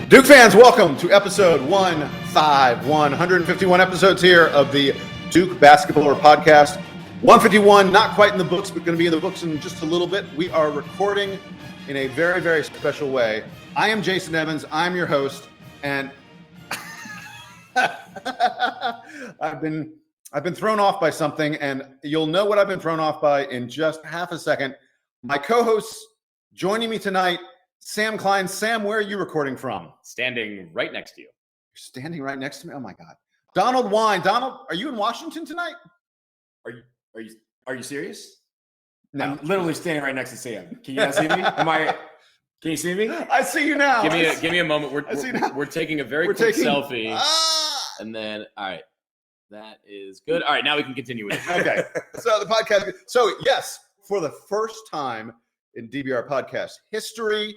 Duke fans, welcome to episode 151 episodes here of the Duke Basketball Podcast. 151, not quite in the books, but going to be in the books in just a little bit. We are recording in a very, very special way. I am Jason Evans. I'm your host, and I've been thrown off by something, and you'll know what I've been thrown off by in just half a second. My co-hosts joining me tonight, Sam Klein. Sam, where are you recording from? Standing right next to you. You're standing right next to me? Oh my God. Donald Wine. Donald, are you in Washington tonight? Are you serious? No. I'm literally standing right next to Sam. Can you not see me? Can you see me? I see you now. Give me a moment. We're taking a very quick selfie. And then, all right. That is good. All right, now we can continue with it. Okay. So the podcast. So yes, for the first time in DBR Podcast history,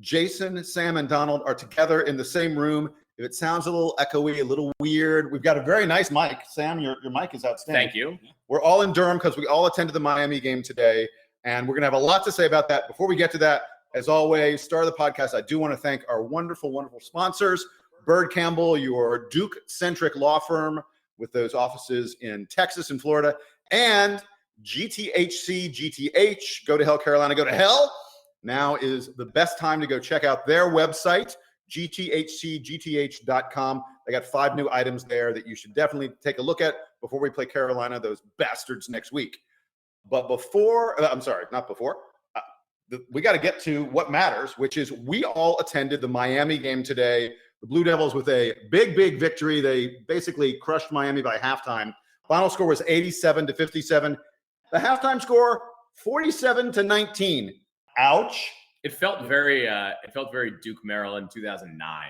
Jason, Sam, and Donald are together in the same room. If it sounds a little echoey, a little weird, we've got a very nice mic. Sam, your mic is outstanding. Thank you. We're all in Durham because we all attended the Miami game today, and we're going to have a lot to say about that. Before we get to that, as always, start of the podcast, I do want to thank our wonderful, wonderful sponsors, Bird Campbell, your Duke-centric law firm with those offices in Texas and Florida, and GTH. Go to hell, Carolina. Go to hell. Now is the best time to go check out their website, gthcgth.com. They got 5 new items there that you should definitely take a look at before we play Carolina, those bastards, next week. But we got to get to what matters, which is we all attended the Miami game today. The Blue Devils with a big, big victory. They basically crushed Miami by halftime. Final score was 87-57. The halftime score, 47-19. Ouch. It felt very Duke Maryland 2009.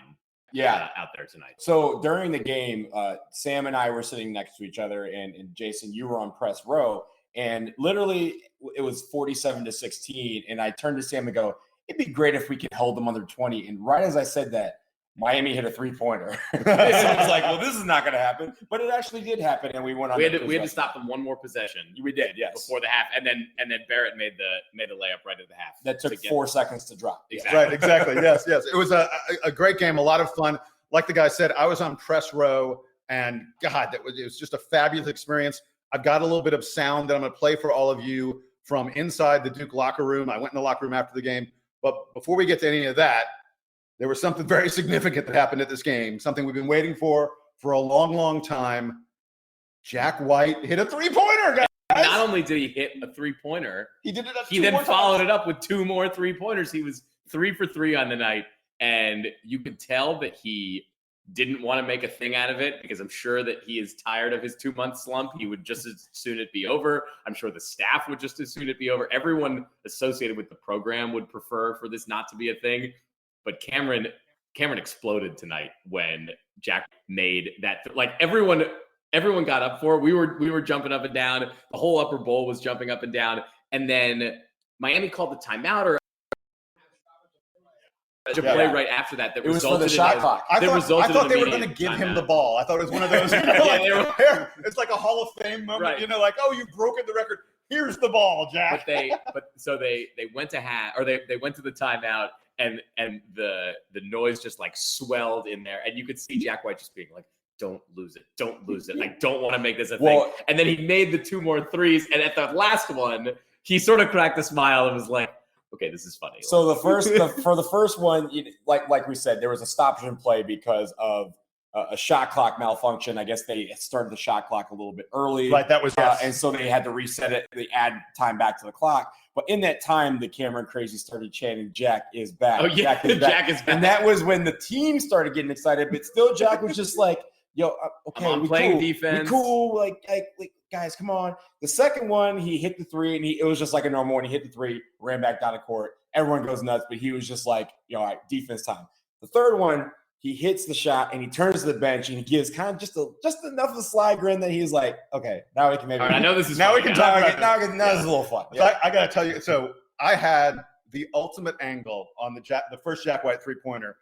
Out there tonight. So during the game, Sam and I were sitting next to each other, and Jason, you were on press row, and literally it was 47-16. And I turned to Sam and go, "It'd be great if we could hold them under 20." And right as I said that, Miami hit a 3-pointer. So it was like, well, this is not going to happen. But it actually did happen, and we went on. We had to stop them one more possession. We did, yes. Before the half, and then Barrett made the layup right at the half. That took 4 seconds to drop. Exactly. Right, exactly. Yes. It was a great game, a lot of fun. Like the guy said, I was on press row, and God, it was just a fabulous experience. I've got a little bit of sound that I'm going to play for all of you from inside the Duke locker room. I went in the locker room after the game. But before we get to any of that, there was something very significant that happened at this game, something we've been waiting for a long, long time. Jack White hit a 3-pointer, guys. Not only did he hit a 3-pointer, he did it. He then followed it up with 2 more 3-pointers. He was 3 for 3 on the night, and you could tell that he didn't want to make a thing out of it because I'm sure that he is tired of his 2-month slump. He would just as soon it be over. I'm sure the staff would just as soon it be over. Everyone associated with the program would prefer for this not to be a thing. But Cameron exploded tonight when Jack made that. Like everyone got up for it. We were jumping up and down. The whole upper bowl was jumping up and down. And then Miami called the timeout or to play right after that. It was for the shot clock. I thought they were going to give him the ball. I thought it was one of those. It's like a Hall of Fame moment. Right. Like, oh, you've broken the record. Here's the ball, Jack. So they went to they went to the timeout. And the noise just like swelled in there. And you could see Jack White just being like, don't lose it. I don't want to make this a thing. And then he made the 2 more threes. And at the last one, he sort of cracked a smile and was like, okay, this is funny. So for the first one, like we said, there was a stoppage in play because of a shot clock malfunction. I guess they started the shot clock a little bit early. Right, that was yes. And so they had to reset it. They add time back to the clock. But in that time, the Cameron crazy started chanting, "Jack is back." Oh, yeah, Jack is back. And that was when the team started getting excited. But still, Jack was just like, yo, okay, we playing cool. defense. We cool. Like, guys, come on. The second one, he hit the 3, and it was just like a normal one. He hit the 3, ran back down the court. Everyone goes nuts, but he was just like, all right, defense time. The third one, he hits the shot, and he turns to the bench, and he gives kind of just enough of a sly grin that he's like, okay, now we can maybe. All right, I know this is now we can talk about now this is a little fun. Yeah. I got to tell you, so I had the ultimate angle on the first Jack White 3-pointer.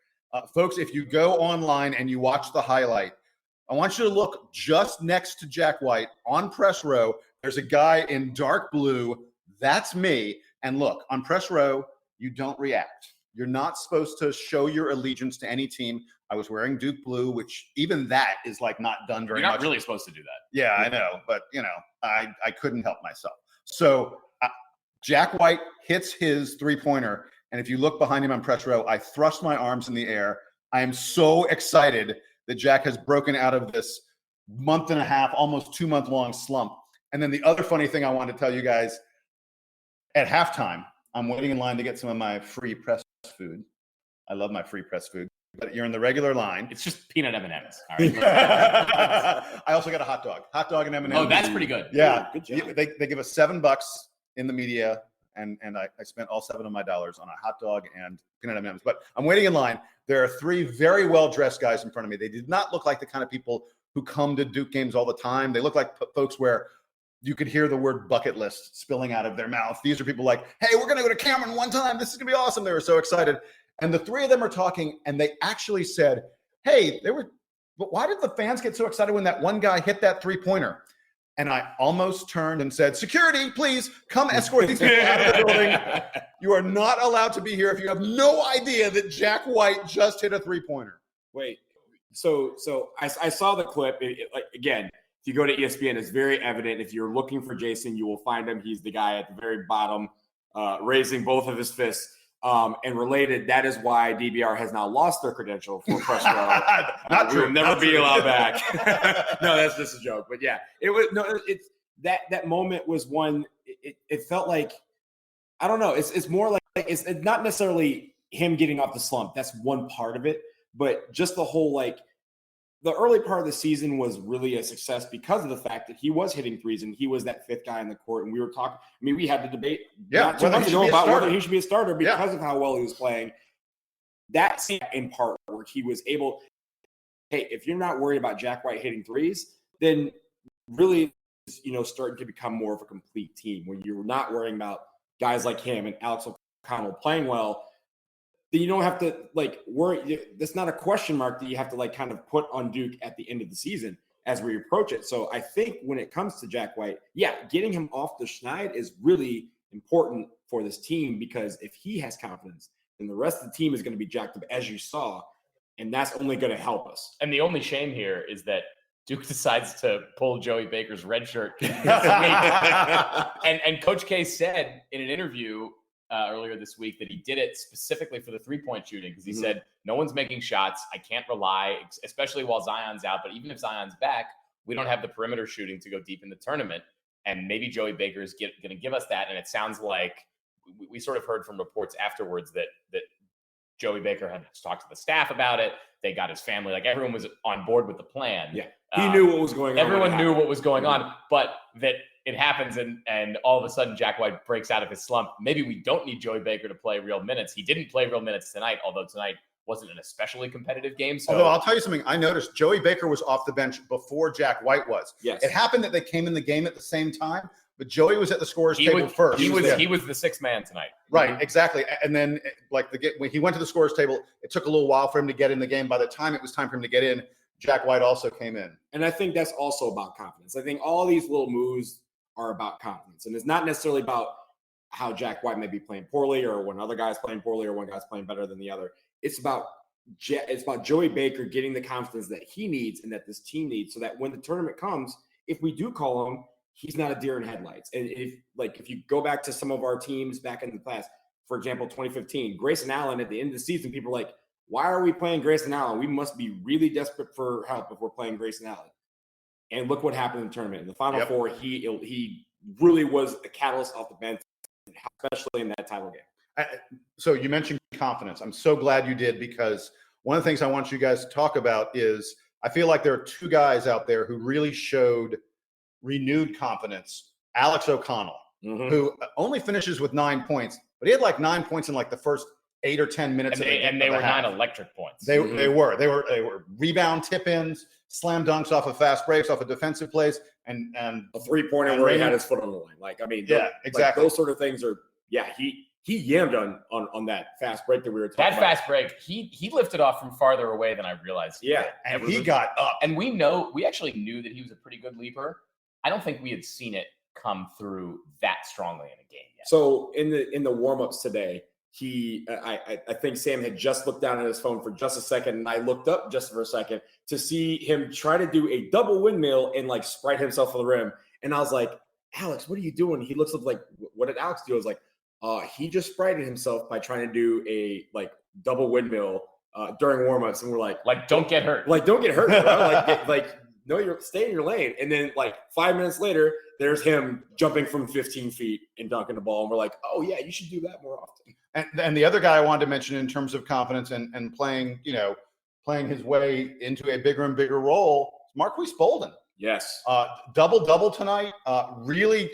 Folks, if you go online and you watch the highlight, I want you to look just next to Jack White on press row. There's a guy in dark blue. That's me. And look, on press row, you don't react. You're not supposed to show your allegiance to any team. I was wearing Duke blue, which even that is like not done very much. You're not really supposed to do that. Yeah, I know. But, I couldn't help myself. So Jack White hits his three-pointer. And if you look behind him on press row, I thrust my arms in the air. I am so excited that Jack has broken out of this month and a half, almost 2 month long slump. And then the other funny thing I wanted to tell you guys, at halftime, I'm waiting in line to get some of my free press food. I love my free press food, but you're in the regular line. It's just peanut M&Ms. All right. I also got a hot dog and M&Ms. Oh, that's pretty good. Yeah. Good job. They give us $7 in the media. And I spent all $7 of my dollars on a hot dog and peanut M&Ms. But I'm waiting in line. There are 3 very well-dressed guys in front of me. They did not look like the kind of people who come to Duke games all the time. They look like folks where you could hear the word bucket list spilling out of their mouth. These are people like, hey, we're going to go to Cameron one time. This is going to be awesome. They were so excited. And the 3 of them are talking, and they actually said, hey, but why did the fans get so excited when that one guy hit that three-pointer? And I almost turned and said, security, please come escort these people out of the building. You are not allowed to be here if you have no idea that Jack White just hit a three-pointer. Wait, so I saw the clip. Like, again, if you go to ESPN, it's very evident. If you're looking for Jason, you will find him. He's the guy at the very bottom, raising both of his fists. And related, that is why DBR has now lost their credential for press row. Not true. Will never be allowed back. No, that's just a joke. But yeah, it was it's that moment was one. It felt like, I don't know. It's more like it's not necessarily him getting off the slump. That's one part of it, but just the whole, like, the early part of the season was really a success because of the fact that he was hitting threes and he was that 5th guy in the court. And we were talking, I mean, we had the debate not too much ago about whether he should be a starter because of how well he was playing. That scene in part where he was able, hey, if you're not worried about Jack White hitting threes, then really, starting to become more of a complete team where you're not worrying about guys like him and Alex O'Connell playing well. Then you don't have to worry. That's not a question mark that you have to kind of put on Duke at the end of the season as we approach it. So I think when it comes to Jack White, getting him off the schneid is really important for this team, because if he has confidence, then the rest of the team is going to be jacked up, as you saw, and that's only going to help us. And the only shame here is that Duke decides to pull Joey Baker's red shirt. And Coach K said in an interview earlier this week that he did it specifically for the three-point shooting, because he said, no one's making shots. I can't rely, especially while Zion's out. But even if Zion's back, we don't have the perimeter shooting to go deep in the tournament. And maybe Joey Baker is going to give us that. And it sounds like we sort of heard from reports afterwards that Joey Baker had talked to the staff about it. They got his family. Like, everyone was on board with the plan. Yeah, he knew what was going on. Everyone knew what was going on, but that it happens and all of a sudden Jack White breaks out of his slump. Maybe we don't need Joey Baker to play real minutes. He didn't play real minutes tonight, although tonight wasn't an especially competitive game. So, although I'll tell you something, I noticed Joey Baker was off the bench before Jack White was. Yes. It happened that they came in the game at the same time, but Joey was at the scorer's table first. He was the sixth man tonight. Right, exactly. And then when he went to the scorer's table, it took a little while for him to get in the game. By the time it was time for him to get in, Jack White also came in. And I think that's also about confidence. I think all these little moves are about confidence. And it's not necessarily about how Jack White may be playing poorly, or when other guys playing poorly, or one guy's playing better than the other. It's about Joey Baker getting the confidence that he needs and that this team needs, so that when the tournament comes, if we do call him, he's not a deer in headlights. And if you go back to some of our teams back in the past, for example, 2015, Grayson Allen, at the end of the season, people are like, why are we playing Grayson Allen? We must be really desperate for help if we're playing Grayson Allen. And look what happened in the tournament. In the Final Four, he really was a catalyst off the bench, especially in that title game. So you mentioned confidence. I'm so glad you did, because one of the things I want you guys to talk about is I feel like there are 2 guys out there who really showed renewed confidence. Alex O'Connell, who only finishes with 9 points, but he had 9 points in the first 8 or 10 minutes. And they were 9 electric points. They were rebound tip-ins, slam dunks off of fast breaks, off of defensive plays, and a 3-pointer where he had his foot on the line. Exactly. Those sort of things are, he yammed on that fast break that we were talking about. That fast break, he lifted off from farther away than I realized. Yeah, and he got up. And we actually knew that he was a pretty good leaper. I don't think we had seen it come through that strongly in a game yet. So in the warm-ups today, I think Sam had just looked down at his phone for just a second, and I looked up just for a second to see him try to do a double windmill and like sprite himself on the rim. And I was like, Alex, what are you doing? He looks up like, what did Alex do? I was like, he just sprited himself by trying to do a like double windmill during warmups. And we're like, don't get hurt. Like, don't get hurt, bro. like, no, stay in your lane. And then like 5 minutes later, there's him jumping from 15 feet and dunking the ball. And we're like, oh yeah, you should do that more often. And the other guy I wanted to mention in terms of confidence and playing his way into a bigger and bigger role, Marquise Bolden. Yes. Double tonight. Really,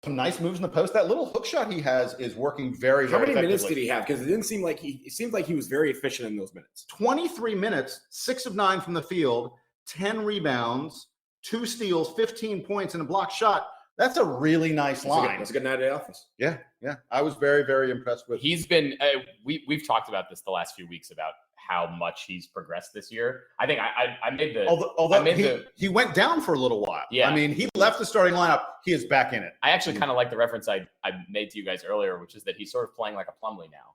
some nice moves in the post. That little hook shot he has is working very, How very many minutes effectively. did he have? Because it seemed like he was very efficient in those minutes. 23 minutes, 6 of 9 from the field, 10 rebounds, 2 steals, 15 points, and a blocked shot. That's a really nice line. That's a good night at the office. Yeah. I was very, very impressed with. He's been. We've talked about this the last few weeks about how much he's progressed this year. I think I made the. Although he went down for a little while. Yeah. I mean, he left the starting lineup. He is back in it. I actually kind of like the reference I made to you guys earlier, which is that he's sort of playing like a Plumlee now.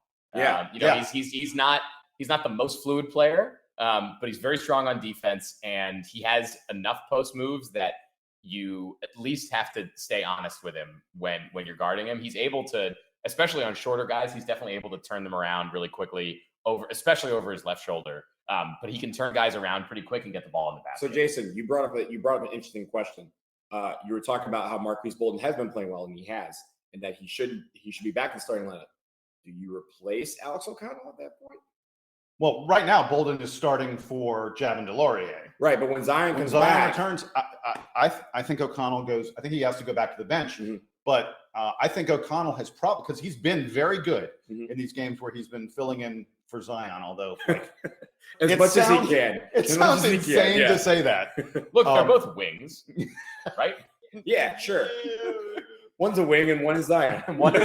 Yeah. He's not the most fluid player, but he's very strong on defense, and he has enough post moves that you at least have to stay honest with him when you're guarding him. He's able to, especially on shorter guys, he's definitely able to turn them around really quickly, especially over his left shoulder. But he can turn guys around pretty quick and get the ball in the basket. So Jason, you brought up an interesting question. You were talking about how Marquise Bolden has been playing well, and he has, and that he should be back in the starting lineup. Do you replace Alex O'Connell at that point? Well, right now, Bolden is starting for Javin DeLaurier. Right, but when Zion returns, I think O'Connell goes. I think he has to go back to the bench. Mm-hmm. But I think O'Connell has probably, because he's been very good in these games where he's been filling in for Zion. Although, as much as he can, it sounds insane to say that. Look, they're both wings, right? Yeah, sure. One's a wing and one is Zion. But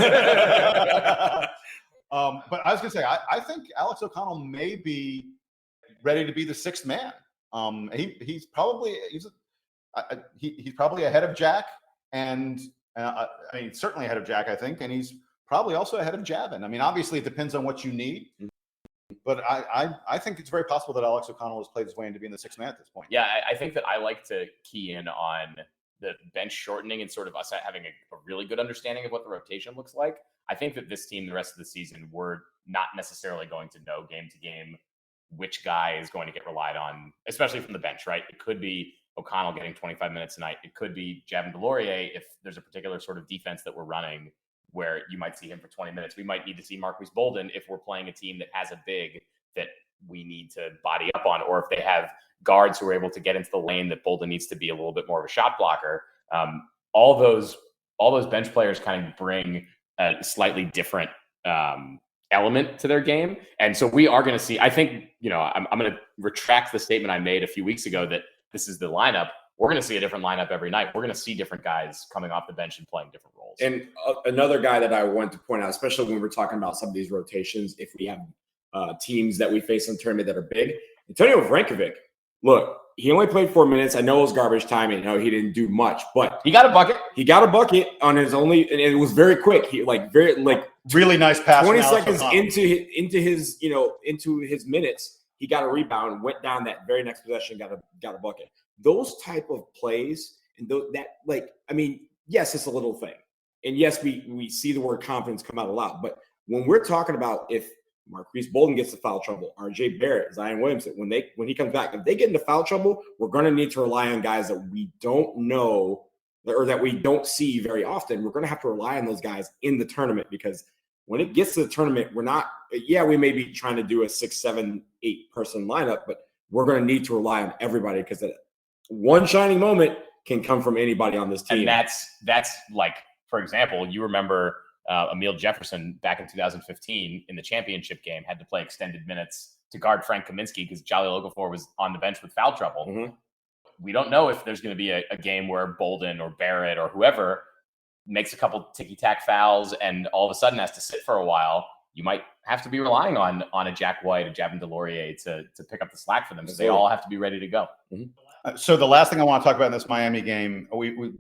I was going to say, I think Alex O'Connell may be ready to be the sixth man. He's probably ahead of Jack, and certainly ahead of Jack, I think, and he's probably also ahead of Javin. I mean, obviously, it depends on what you need, but I think it's very possible that Alex O'Connell has played his way into being the sixth man at this point. Yeah, I think that I like to key in on the bench shortening and sort of us having a really good understanding of what the rotation looks like. I think that this team, the rest of the season, we're not necessarily going to know game to game which guy is going to get relied on, especially from the bench, right? It could be O'Connell getting 25 minutes tonight. It could be Javin DeLaurier if there's a particular sort of defense that we're running where you might see him for 20 minutes. We might need to see Marquise Bolden if we're playing a team that has a big that we need to body up on, or if they have guards who are able to get into the lane that Bolden needs to be a little bit more of a shot blocker. All those bench players kind of bring a slightly different element to their game. And so we are going to see, I think, I'm going to retract the statement I made a few weeks ago that this is the lineup. We're going to see a different lineup every night. We're going to see different guys coming off the bench and playing different roles. And another guy that I want to point out, especially when we're talking about some of these rotations, if we have teams that we face in the tournament that are big, Antonio Vrankovic, look, he only played 4 minutes. I know it was garbage time and he didn't do much, but he got a bucket. He got a bucket on his only, and it was very quick. He really nice pass. 20 seconds into his minutes, he got a rebound, went down that very next possession, got a bucket. Those type of plays and yes, it's a little thing, and yes, we see the word confidence come out a lot. But when we're talking about if Marquise Bolden gets into foul trouble, RJ Barrett, Zion Williamson, when he comes back, if they get into foul trouble, we're going to need to rely on guys that we don't know or that we don't see very often. We're going to have to rely on those guys in the tournament, because when it gets to the tournament, we may be trying to do a 6, 7, 8 person lineup, but we're going to need to rely on everybody, because that one shining moment can come from anybody on this team. And that's like, for example, you remember Emil Jefferson back in 2015 in the championship game had to play extended minutes to guard Frank Kaminsky because Jolly Okafor was on the bench with foul trouble. Mm-hmm. We don't know if there's going to be a game where Bolden or Barrett or whoever makes a couple ticky-tack fouls and all of a sudden has to sit for a while. You might have to be relying on a Jack White, a Javin DeLaurier to pick up the slack for them. So they all have to be ready to go. Mm-hmm. So the last thing I want to talk about in this Miami game, we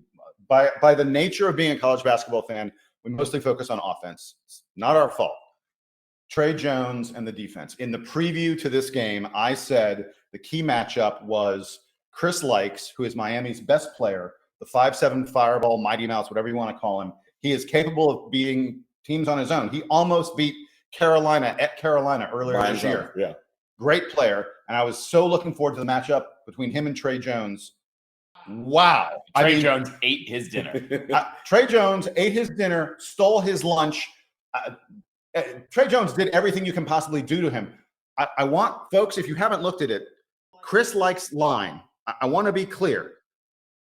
by the nature of being a college basketball fan, we mostly focus on offense. It's not our fault. Trey Jones and the defense. In the preview to this game, I said the key matchup was Chris Likes, who is Miami's best player, the 5'7" fireball, mighty mouse, whatever you want to call him. He is capable of beating teams on his own. He almost beat Carolina at Carolina earlier this year. Yeah. Great player. And I was so looking forward to the matchup between him and Trey Jones. Wow. Trey Jones ate his dinner. Trey Jones ate his dinner, stole his lunch. Trey Jones did everything you can possibly do to him. I want, folks, if you haven't looked at it, Chris Likes line. I want to be clear.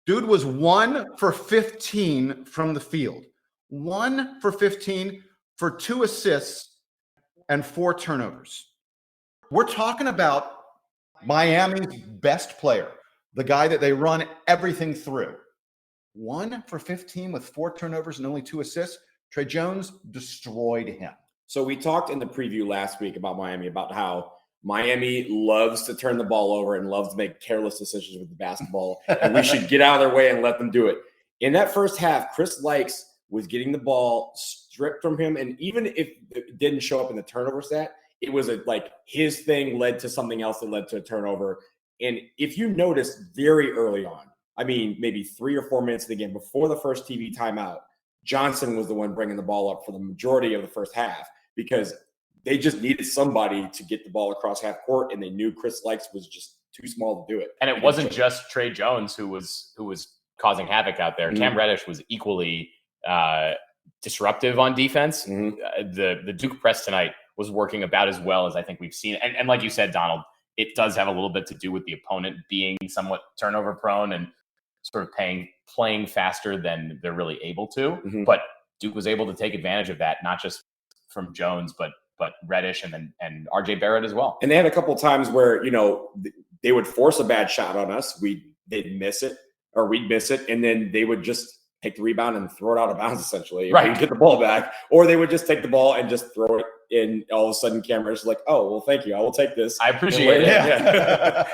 Dude was 1 for 15 from the field. 1 for 15 for 2 assists and 4 turnovers. We're talking about Miami's best player, the guy that they run everything through. 1 for 15 with 4 turnovers and only 2 assists. Trey Jones destroyed him. So we talked in the preview last week about Miami, about how Miami loves to turn the ball over and loves to make careless decisions with the basketball, and we should get out of their way and let them do it. In that first half, Chris Likes was getting the ball stripped from him, and even if it didn't show up in the turnover stat, it was like his thing led to something else that led to a turnover. And if you notice very early on, I mean, maybe 3 or 4 minutes of the game before the first TV timeout, Johnson was the one bringing the ball up for the majority of the first half because they just needed somebody to get the ball across half court, and they knew Chris Likes was just too small to do it. And it wasn't just Trey Jones who was causing havoc out there. Cam Reddish was equally disruptive on defense. The Duke press tonight was working about as well as I think we've seen. And like you said, Donald, it does have a little bit to do with the opponent being somewhat turnover prone and sort of playing faster than they're really able to. But Duke was able to take advantage of that, not just from Jones, but Reddish and RJ Barrett as well. And they had a couple of times where, they would force a bad shot on us. They'd miss it, or we'd miss it. And then they would just take the rebound and throw it out of bounds, essentially. Right. Get the ball back. Or they would just take the ball and just throw it in. All of a sudden, Cameron's like, oh, well, thank you. I will take this. I appreciate it. Yeah.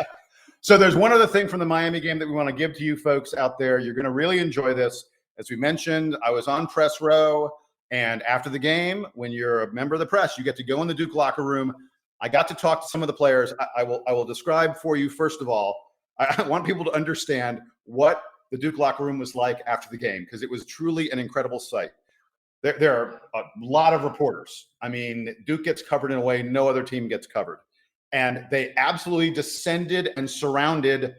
So there's one other thing from the Miami game that we want to give to you folks out there. You're going to really enjoy this. As we mentioned, I was on press row. And after the game, when you're a member of the press, you get to go in the Duke locker room. I got to talk to some of the players. I will describe for you, first of all, I want people to understand what the Duke locker room was like after the game, because it was truly an incredible sight. There are a lot of reporters. I mean, Duke gets covered in a way no other team gets covered. And they absolutely descended and surrounded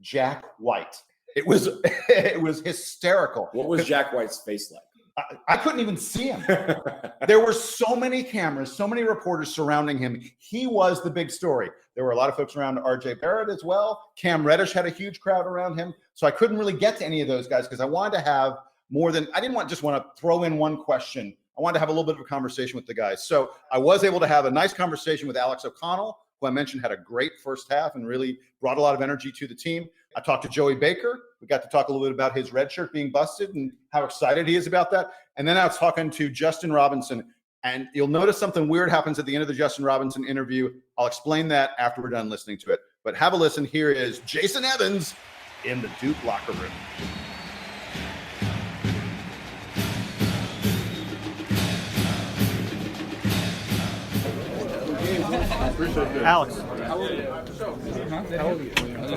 Jack White. It was hysterical. What was Jack White's face like? I couldn't even see him. There were so many cameras, so many reporters surrounding him. He was the big story. There were a lot of folks around RJ Barrett as well. Cam Reddish had a huge crowd around him. So I couldn't really get to any of those guys because I wanted to have more than – I didn't just want to throw in one question. I wanted to have a little bit of a conversation with the guys. So I was able to have a nice conversation with Alex O'Connell, who I mentioned had a great first half and really brought a lot of energy to the team. I talked to Joey Baker. We got to talk a little bit about his red shirt being busted and how excited he is about that. And then I was talking to Justin Robinson. And you'll notice something weird happens at the end of the Justin Robinson interview. I'll explain that after we're done listening to it. But have a listen. Here is Jason Evans in the Duke locker room. Alex.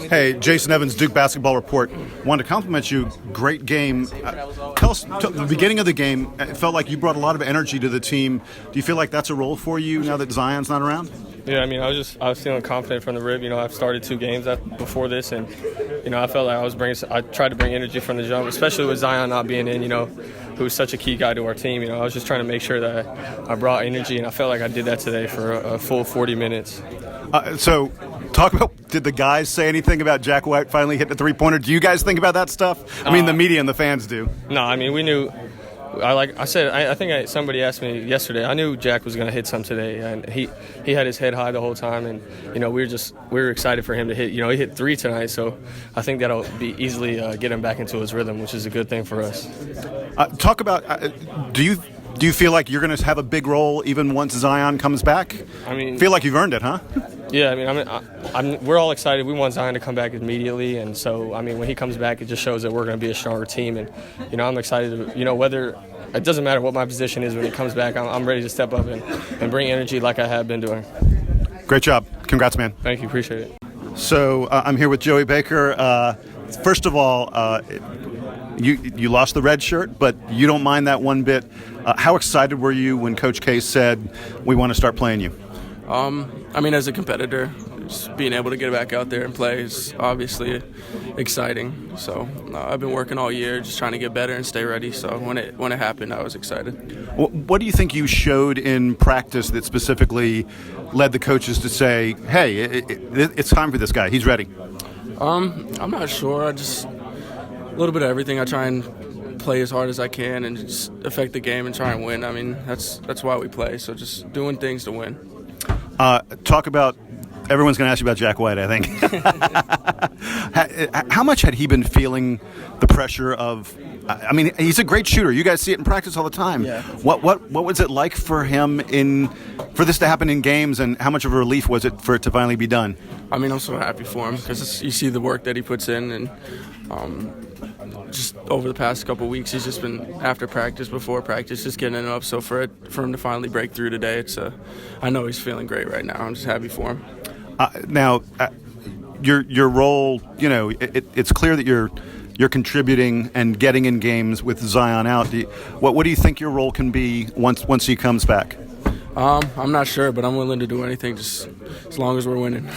Hey, Jason Evans, Duke Basketball Report. Wanted to compliment you. Great game. Tell us, the beginning of the game, it felt like you brought a lot of energy to the team. Do you feel like that's a role for you now that Zion's not around? Yeah, I mean, I was feeling confident from the rib. I've started 2 games before this, and I felt like I tried to bring energy from the jump, especially with Zion not being in. Who's such a key guy to our team. I was just trying to make sure that I brought energy, and I felt like I did that today for a full 40 minutes. So, talk about, did the guys say anything about Jack White finally hitting the 3-pointer? Do you guys think about that stuff? I mean, the media and the fans do. No, I mean, we knew. I think somebody asked me yesterday. I knew Jack was going to hit some today, and he had his head high the whole time, and we were excited for him to hit. He hit 3 tonight, so I think that'll be easily get him back into his rhythm, which is a good thing for us. Talk about, do you Do you feel like you're going to have a big role even once Zion comes back? I mean, feel like you've earned it, huh? Yeah, we're all excited. We want Zion to come back immediately, and so when he comes back, it just shows that we're going to be a stronger team. And I'm excited to, whether it doesn't matter what my position is when he comes back, I'm ready to step up and bring energy like I have been doing. Great job. Congrats, man. Thank you. Appreciate it. So I'm here with Joey Baker. First of all, you lost the red shirt, but you don't mind that one bit. How excited were you when Coach K said, we want to start playing you? As a competitor, just being able to get back out there and play is obviously exciting. So I've been working all year, just trying to get better and stay ready. So when it happened, I was excited. What do you think you showed in practice that specifically led the coaches to say, hey, it's time for this guy, he's ready? I'm not sure. A little bit of everything. I try and play as hard as I can and just affect the game and try and win. That's why we play. So just doing things to win. Talk about, everyone's going to ask you about Jack White, I think. How much had he been feeling the pressure of, he's a great shooter. You guys see it in practice all the time. Yeah. What was it like for him for this to happen in games, and how much of a relief was it for it to finally be done? I'm so happy for him because you see the work that he puts in, and just over the past couple of weeks, he's just been after practice, before practice, just getting it up. So for him to finally break through today, I know he's feeling great right now. I'm just happy for him. Now, your role, it's clear that you're contributing and getting in games with Zion out. What do you think your role can be once he comes back? I'm not sure, but I'm willing to do anything just as long as we're winning.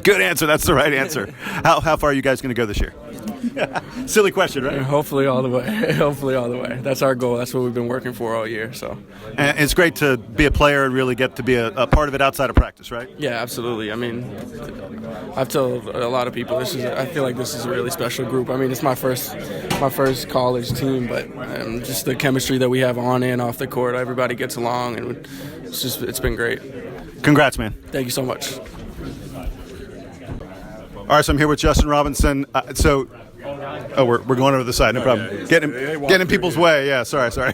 Good answer. That's the right answer. How far are you guys going to go this year? Silly question, right? Hopefully all the way. Hopefully all the way. That's our goal. That's what we've been working for all year. So, and it's great to be a player and really get to be a part of it outside of practice, right? Yeah, absolutely. I've told a lot of people I feel like this is a really special group. It's my first college team, but just the chemistry that we have on and off the court, everybody gets along, and it's been great. Congrats, man. Thank you so much. All right, so I'm here with Justin Robinson. We're going over the side, no problem. Getting in people's way. Yeah, sorry. So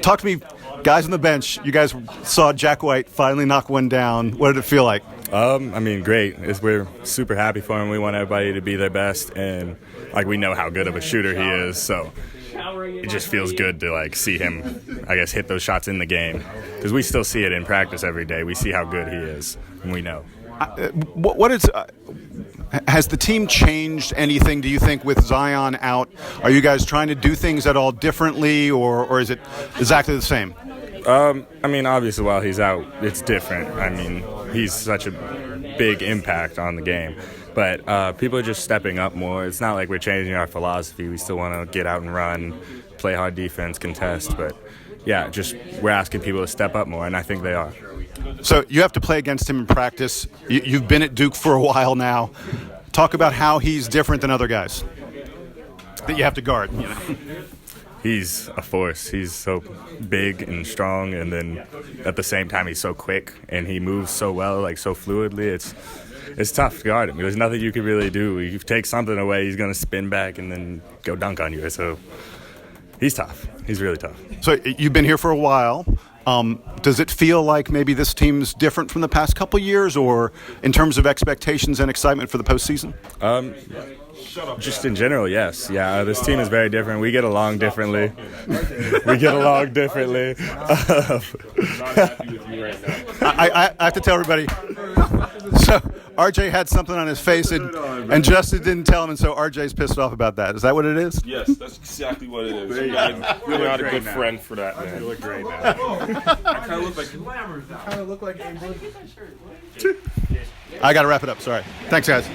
talk to me, guys on the bench. You guys saw Jack White finally knock one down. What did it feel like? Great. We're super happy for him. We want everybody to be their best, and we know how good of a shooter he is. So it just feels good to see him, hit those shots in the game, because we still see it in practice every day. We see how good he is, and we know. Has the team changed anything, do you think, with Zion out? Are you guys trying to do things at all differently, or is it exactly the same? Obviously while he's out, it's different. He's such a big impact on the game. But people are just stepping up more. It's not like we're changing our philosophy. We still want to get out and run, play hard defense, contest. But, yeah, we're asking people to step up more, and I think they are. So you have to play against him in practice. You've been at Duke for a while now. Talk about how he's different than other guys that you have to guard. He's a force. He's so big and strong, and then at the same time he's so quick, and he moves so well, so fluidly. It's tough to guard him. There's nothing you can really do. If you take something away, he's going to spin back and then go dunk on you. So he's tough. He's really tough. So you've been here for a while. Does it feel like maybe this team's different from the past couple years, or in terms of expectations and excitement for the postseason? Just in general, yes. Yeah, this team is very different. We get along differently. I have to tell everybody. So RJ had something on his face, and Justin didn't tell him, and so RJ's pissed off about that. Is that what it is? Yes, that's exactly what it is. You're not a good friend for that, man. You look great now. I kind of look like I got to wrap it up. Sorry. Thanks, guys.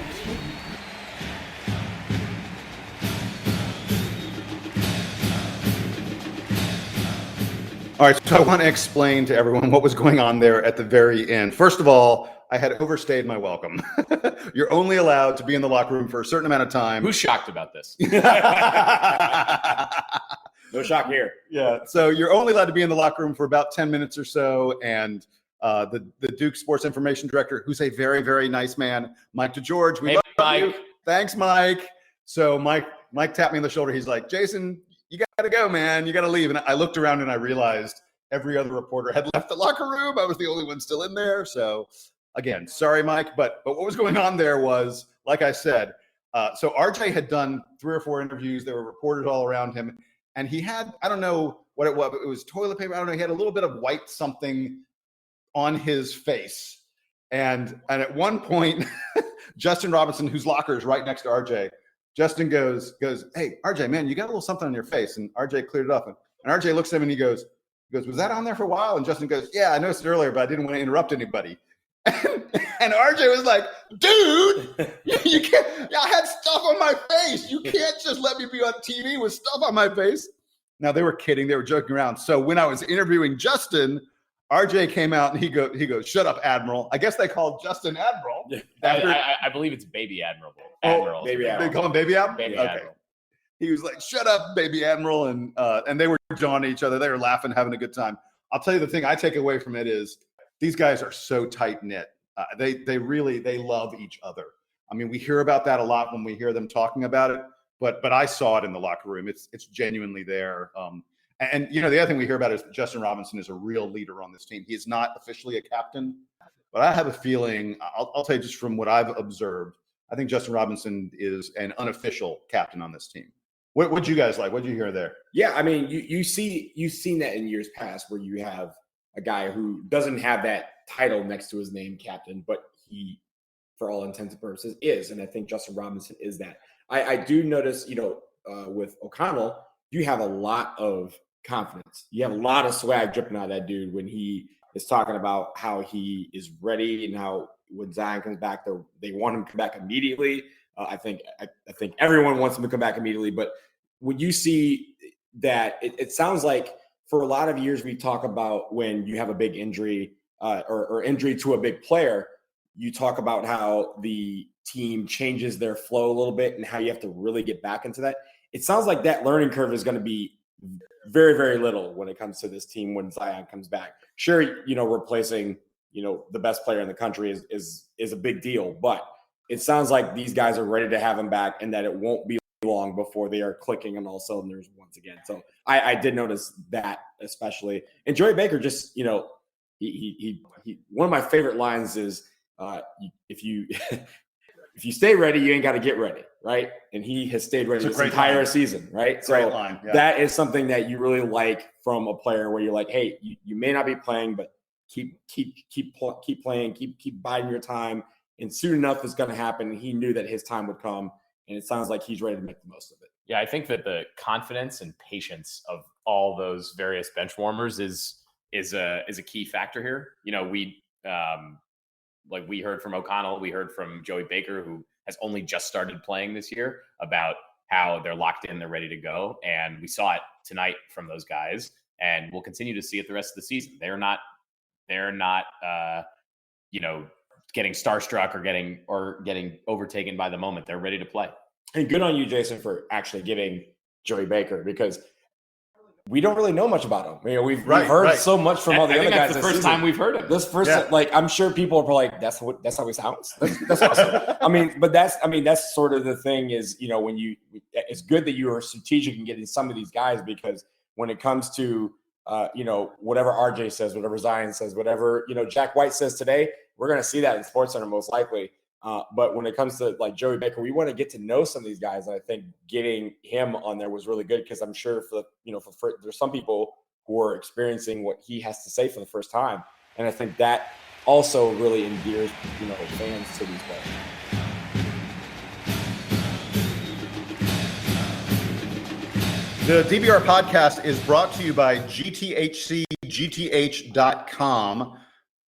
All right, so I want to explain to everyone what was going on there at the very end. First of all, I had overstayed my welcome. You're only allowed to be in the locker room for a certain amount of time. Who's shocked about this? No shock here. Yeah, so you're only allowed to be in the locker room for about 10 minutes or so, and the Duke Sports Information Director, who's a very, very nice man, Mike DeGeorge. We love Mike. you. Thanks, Mike. So Mike tapped me on the shoulder. He's like, Jason, you got to go, man. You got to leave. And I looked around and I realized every other reporter had left the locker room. I was the only one still in there. So again, sorry, Mike. But what was going on there was, like I said, so RJ had done 3 or 4 interviews. There were reporters all around him. And he had, I don't know what it was. It was toilet paper. I don't know. He had a little bit of white something on his face. And at one point, Justin Robinson, whose locker is right next to RJ, Justin goes, "Hey, RJ, man, you got a little something on your face." And RJ cleared it up. And RJ looks at him and he goes, "Was that on there for a while?" And Justin goes, "Yeah, I noticed it earlier, but I didn't want to interrupt anybody." And RJ was like, "Dude, you can't. I had stuff on my face. You can't just let me be on TV with stuff on my face." Now, they were kidding. They were joking around. So when I was interviewing Justin, RJ came out and he goes, "Shut up, Admiral." I guess they called Justin Admiral. I believe it's Baby Admiral. Admiral. Baby Admiral. They call him Baby Admiral? Baby Okay. Admiral. He was like, "Shut up, Baby Admiral." And they were jawing at each other. They were laughing, having a good time. I'll tell you the thing I take away from it is these guys are so tight-knit. They really love each other. I mean, we hear about that a lot when we hear them talking about it, but I saw it in the locker room. It's genuinely there. And the other thing we hear about is that Justin Robinson is a real leader on this team. He is not officially a captain, but I have a feeling, I'll tell you just from what I've observed, I think Justin Robinson is an unofficial captain on this team. What'd you guys like? What'd you hear there? Yeah, I mean, you've seen that in years past where you have a guy who doesn't have that title next to his name, captain, but he, for all intents and purposes, is. And I think Justin Robinson is that. I do notice, with O'Connell, you have a lot of confidence. You have a lot of swag dripping out of that dude when he is talking about how he is ready and how when Zion comes back, they want him to come back immediately. I think everyone wants him to come back immediately. But when you see that, it sounds like for a lot of years we talk about when you have a big injury or injury to a big player, you talk about how the team changes their flow a little bit and how you have to really get back into that. It sounds like that learning curve is going to be very, very little when it comes to this team when Zion comes back. Sure, replacing, the best player in the country is a big deal, but it sounds like these guys are ready to have him back and that it won't be long before they are clicking on all cylinders once again. So I did notice that especially. And Joey Baker just, he one of my favorite lines is if you stay ready, you ain't got to get ready, right? And he has stayed ready this entire season, right? Great line. Yeah. That is something that you really like from a player where you're like, hey, you may not be playing, but keep playing, keep biding your time, and soon enough it's going to happen. He knew that his time would come, and it sounds like he's ready to make the most of it. Yeah, I think that the confidence and patience of all those various bench warmers is a key factor here. We heard from O'Connell, we heard from Joey Baker, who has only just started playing this year, about how they're locked in, they're ready to go. And we saw it tonight from those guys, and we'll continue to see it the rest of the season. They're not getting starstruck or getting overtaken by the moment. They're ready to play. And good on you, Jason, for actually giving Joey Baker, because we don't really know much about him. We've heard so much from all the other guys. That's the first time we've heard him. I'm sure people are probably like, that's how he sounds. That's awesome. That's sort of the thing is, when it's good that you are strategic in getting some of these guys, because when it comes to, whatever RJ says, whatever Zion says, whatever, Jack White says today, we're going to see that in SportsCenter most likely. But when it comes to like Joey Baker, we want to get to know some of these guys. And I think getting him on there was really good, because I'm sure there's some people who are experiencing what he has to say for the first time. And I think that also really endears, fans to these players. The DBR Podcast is brought to you by GTHCGTH.com.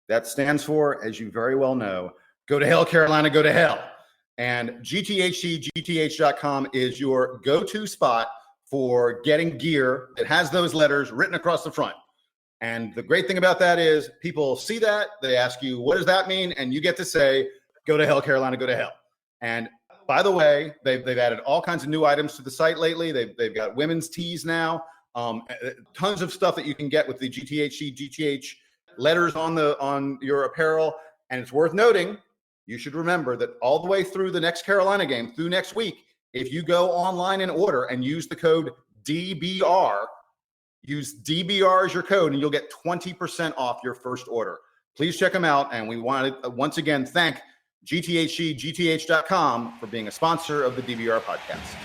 That stands for, as you very well know, go to hell, Carolina, go to hell. And GTHCGTH.com is your go-to spot for getting gear that has those letters written across the front. And the great thing about that is people see that, they ask you, what does that mean? And you get to say, go to hell, Carolina, go to hell. And by the way, they've added all kinds of new items to the site lately. They've got women's tees now, tons of stuff that you can get with the GTHC, letters on your apparel. And it's worth noting, you should remember that all the way through the next Carolina game, through next week, if you go online and order and use the code DBR. Use DBR as your code, and you'll get 20% off your first order. Please check them out. And we want to once again thank GTHC, for being a sponsor of the DBR podcast.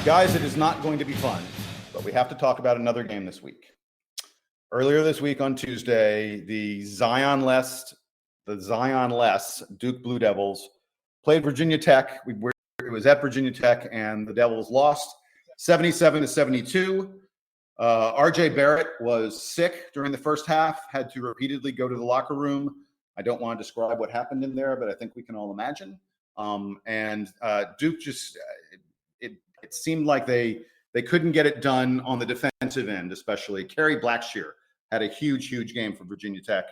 Guys, it is not going to be fun, but we have to talk about another game this week. Earlier this week on Tuesday, the Zion-less Duke Blue Devils played Virginia Tech. It was at Virginia Tech, and the Devils lost 77-72. RJ Barrett was sick during the first half, had to repeatedly go to the locker room. I don't want to describe what happened in there, but I think we can all imagine. Duke just it seemed like they couldn't get it done on the defensive end, especially. Kerry Blackshear had a huge game for Virginia Tech.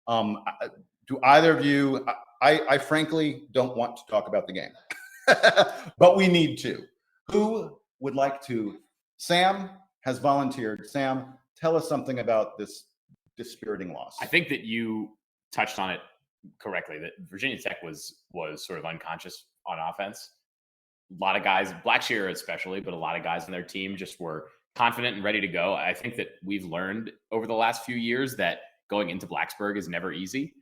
Do either of you? I frankly don't want to talk about the game, but we need to. Who would like to? Sam has volunteered. Sam, tell us something about this dispiriting loss. I think that you touched on it correctly, that Virginia Tech was sort of unconscious on offense. A lot of guys, Blackshear especially, but a lot of guys on their team just were confident and ready to go. I think that we've learned over the last few years that going into Blacksburg is never easy.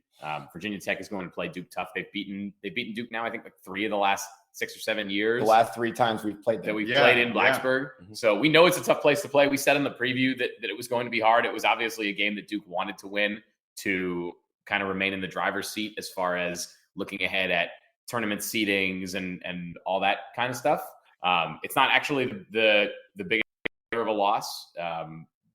Virginia Tech is going to play Duke tough. They've beaten Duke now, I think, like 3 of the last 6 or 7 years. The last 3 times we've played them. That we've played in Blacksburg. Yeah. So we know it's a tough place to play. We said in the preview that it was going to be hard. It was obviously a game that Duke wanted to win to kind of remain in the driver's seat as far as looking ahead at tournament seedings and all that kind of stuff. It's not actually the biggest of a loss.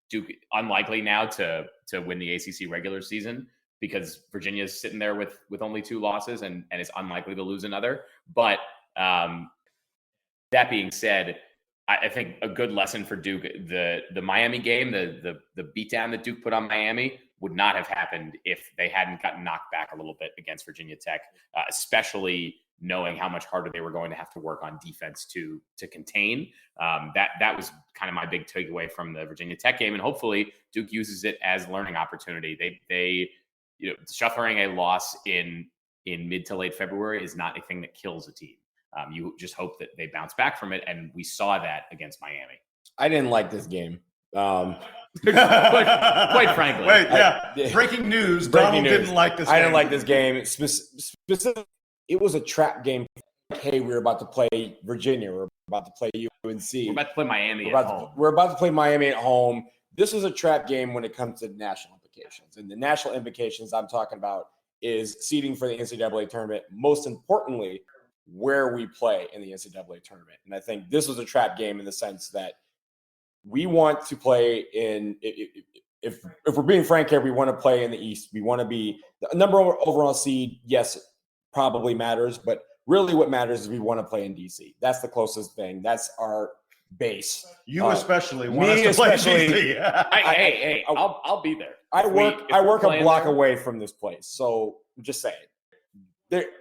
Duke unlikely now to win the ACC regular season because Virginia is sitting there with only 2 losses and is unlikely to lose another. But that being said, I think a good lesson for Duke, the Miami game, the beatdown that Duke put on Miami would not have happened if they hadn't gotten knocked back a little bit against Virginia Tech, especially knowing how much harder they were going to have to work on defense to contain. That was kind of my big takeaway from the Virginia Tech game, and hopefully Duke uses it as a learning opportunity. They suffering a loss in mid to late February is not a thing that kills a team. You just hope that they bounce back from it, and we saw that against Miami. I didn't like this game. Quite frankly. Wait, breaking news. Donald didn't like this game. I didn't like this game. Specifically, it was a trap game. Hey, we're about to play Virginia. We're about to play UNC. We're about to play Miami at home. We're about to play Miami at home. This was a trap game when it comes to national implications. And the national implications I'm talking about is seeding for the NCAA tournament. Most importantly, where we play in the NCAA tournament. And I think this was a trap game in the sense that we want to play in, if we're being frank here, we want to play in the East. We want to be the number one overall seed. Yes, it probably matters, but really what matters is we want to play in DC. That's the closest thing. That's our base. You especially want us to play in DC. Hey, I'll be there. I work a block away from this place. So I'm just saying.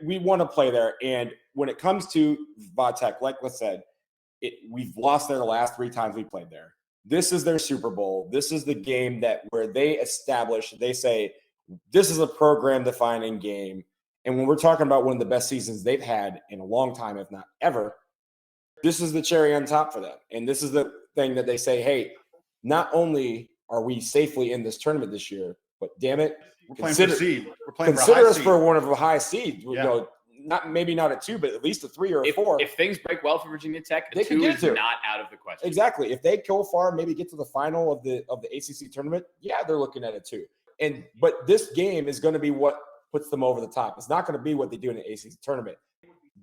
We want to play there. And when it comes to Vatech, like I said, we've lost there the last 3 times we played there. This is their Super Bowl. This is the game where they establish, they say, this is a program-defining game. And when we're talking about one of the best seasons they've had in a long time, if not ever, this is the cherry on top for them. And this is the thing that they say, hey, not only are we safely in this tournament this year, but damn it, we're playing for seed. We're playing consider us seed. for one of the high seeds. Yeah. Maybe not a 2, but at least a 3 or a 4. If things break well for Virginia Tech, a 2 is not out of the question. Exactly. If they go far, maybe get to the final of the ACC tournament, yeah, they're looking at a 2. But this game is going to be what puts them over the top. It's not going to be what they do in the ACC tournament.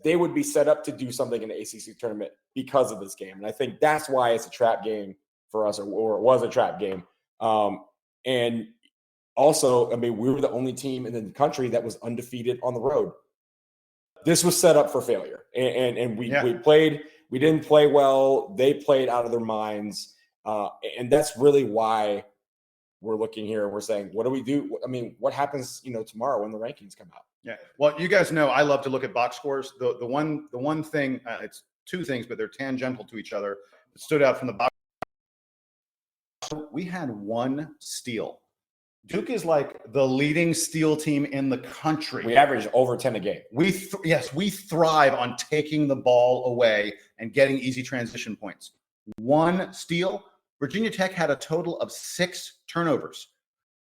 They would be set up to do something in the ACC tournament because of this game, and I think that's why it's a trap game for us, or it was a trap game. And also, I mean, we were the only team in the country that was undefeated on the road. This was set up for failure, and we played. We didn't play well. They played out of their minds, and that's really why we're looking here and we're saying, what do we do? I mean, what happens, tomorrow when the rankings come out? Yeah. Well, you guys know I love to look at box scores. The one thing, it's 2 things, but they're tangential to each other. It stood out from the box. We had 1 steal Duke is like the leading steal team in the country. We average over 10 a game. We thrive on taking the ball away and getting easy transition points. One steal. Virginia Tech had a total of 6 turnovers.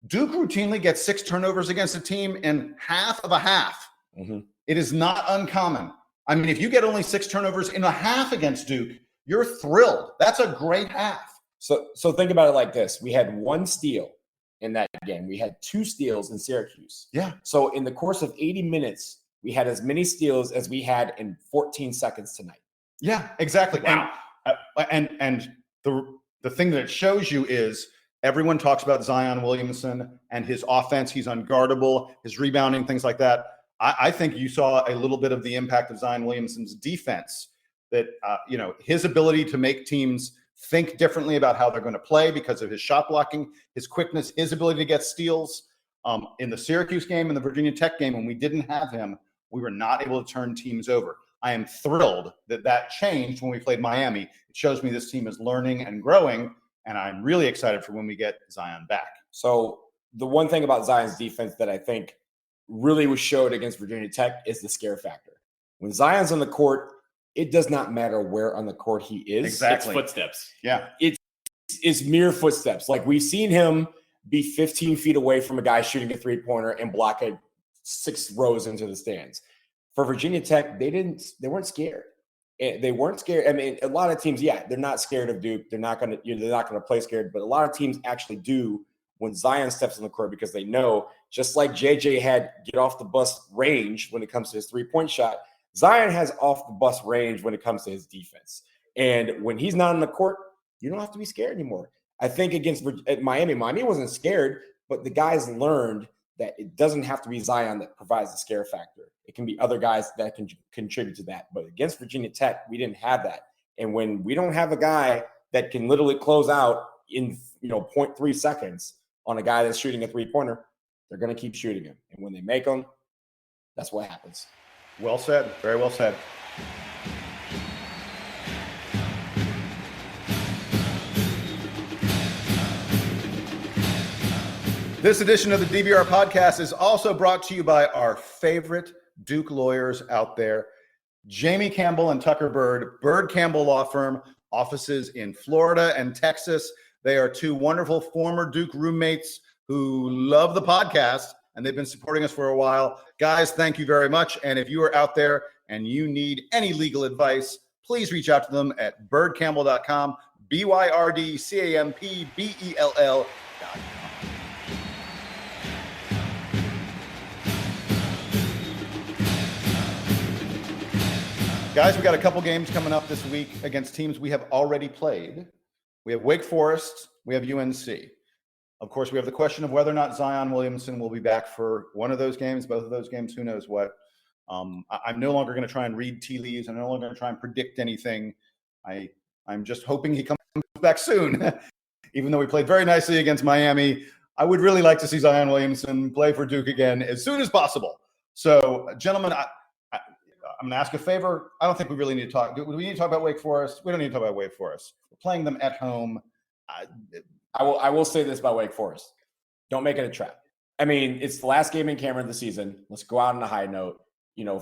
Duke routinely gets 6 turnovers against a team in half of a half. Mm-hmm. It is not uncommon. I mean, if you get only 6 turnovers in a half against Duke, you're thrilled. That's a great half. So think about it like this. We had 1 steal in that game. We had 2 steals in Syracuse. Yeah. So in the course of 80 minutes, we had as many steals as we had in 14 seconds tonight. Yeah, exactly. Wow. And the thing that it shows you is everyone talks about Zion Williamson and his offense. He's unguardable, his rebounding, things like that. I think you saw a little bit of the impact of Zion Williamson's defense, that, his ability to make teams think differently about how they're going to play because of his shot blocking, his quickness, his ability to get steals. In the Syracuse game and the Virginia Tech game, when we didn't have him, we were not able to turn teams over. I am thrilled that changed when we played Miami. It shows me this team is learning and growing, and I'm really excited for when we get Zion back. So the one thing about Zion's defense that I think really was showed against Virginia Tech is the scare factor. When Zion's on the court, it does not matter where on the court he is. Exactly. It's footsteps. Yeah. It's mere footsteps. Like, we've seen him be 15 feet away from a guy shooting a three-pointer and block it 6 rows into the stands. For Virginia Tech, they weren't scared. They weren't scared. I mean, a lot of teams, they're not scared of Duke. They're not going to play scared, but a lot of teams actually do when Zion steps on the court, because they know, just like JJ had get off the bus range when it comes to his three-point shot, Zion has off the bus range when it comes to his defense. And when he's not on the court, you don't have to be scared anymore. I think against Miami wasn't scared, but the guys learned that it doesn't have to be Zion that provides the scare factor. It can be other guys that can contribute to that. But against Virginia Tech, we didn't have that. And when we don't have a guy that can literally close out in 0.3 seconds on a guy that's shooting a three-pointer, they're going to keep shooting him. And when they make them, that's what happens. Well said. Very well said. This edition of the DBR Podcast is also brought to you by our favorite Duke lawyers out there, Jamie Campbell and Tucker Bird, Bird Campbell Law Firm, offices in Florida and Texas. They are 2 wonderful former Duke roommates who love the podcast, and they've been supporting us for a while. Guys, thank you very much. And if you are out there and you need any legal advice, please reach out to them at birdcampbell.com, BYRDCAMPBELL.com. Guys, we got a couple games coming up this week against teams we have already played. We have Wake Forest. We have UNC. Of course, we have the question of whether or not Zion Williamson will be back for one of those games, both of those games, who knows what. I'm no longer going to try and read tea leaves. I'm no longer going to try and predict anything. I'm just hoping he comes back soon. Even though we played very nicely against Miami, I would really like to see Zion Williamson play for Duke again as soon as possible. So, gentlemen, I'm going to ask a favor. I don't think we really need to talk. Do we need to talk about Wake Forest? We don't need to talk about Wake Forest. We're playing them at home. I will say this about Wake Forest. Don't make it a trap. I mean, it's the last game in Cameron of the season. Let's go out on a high note,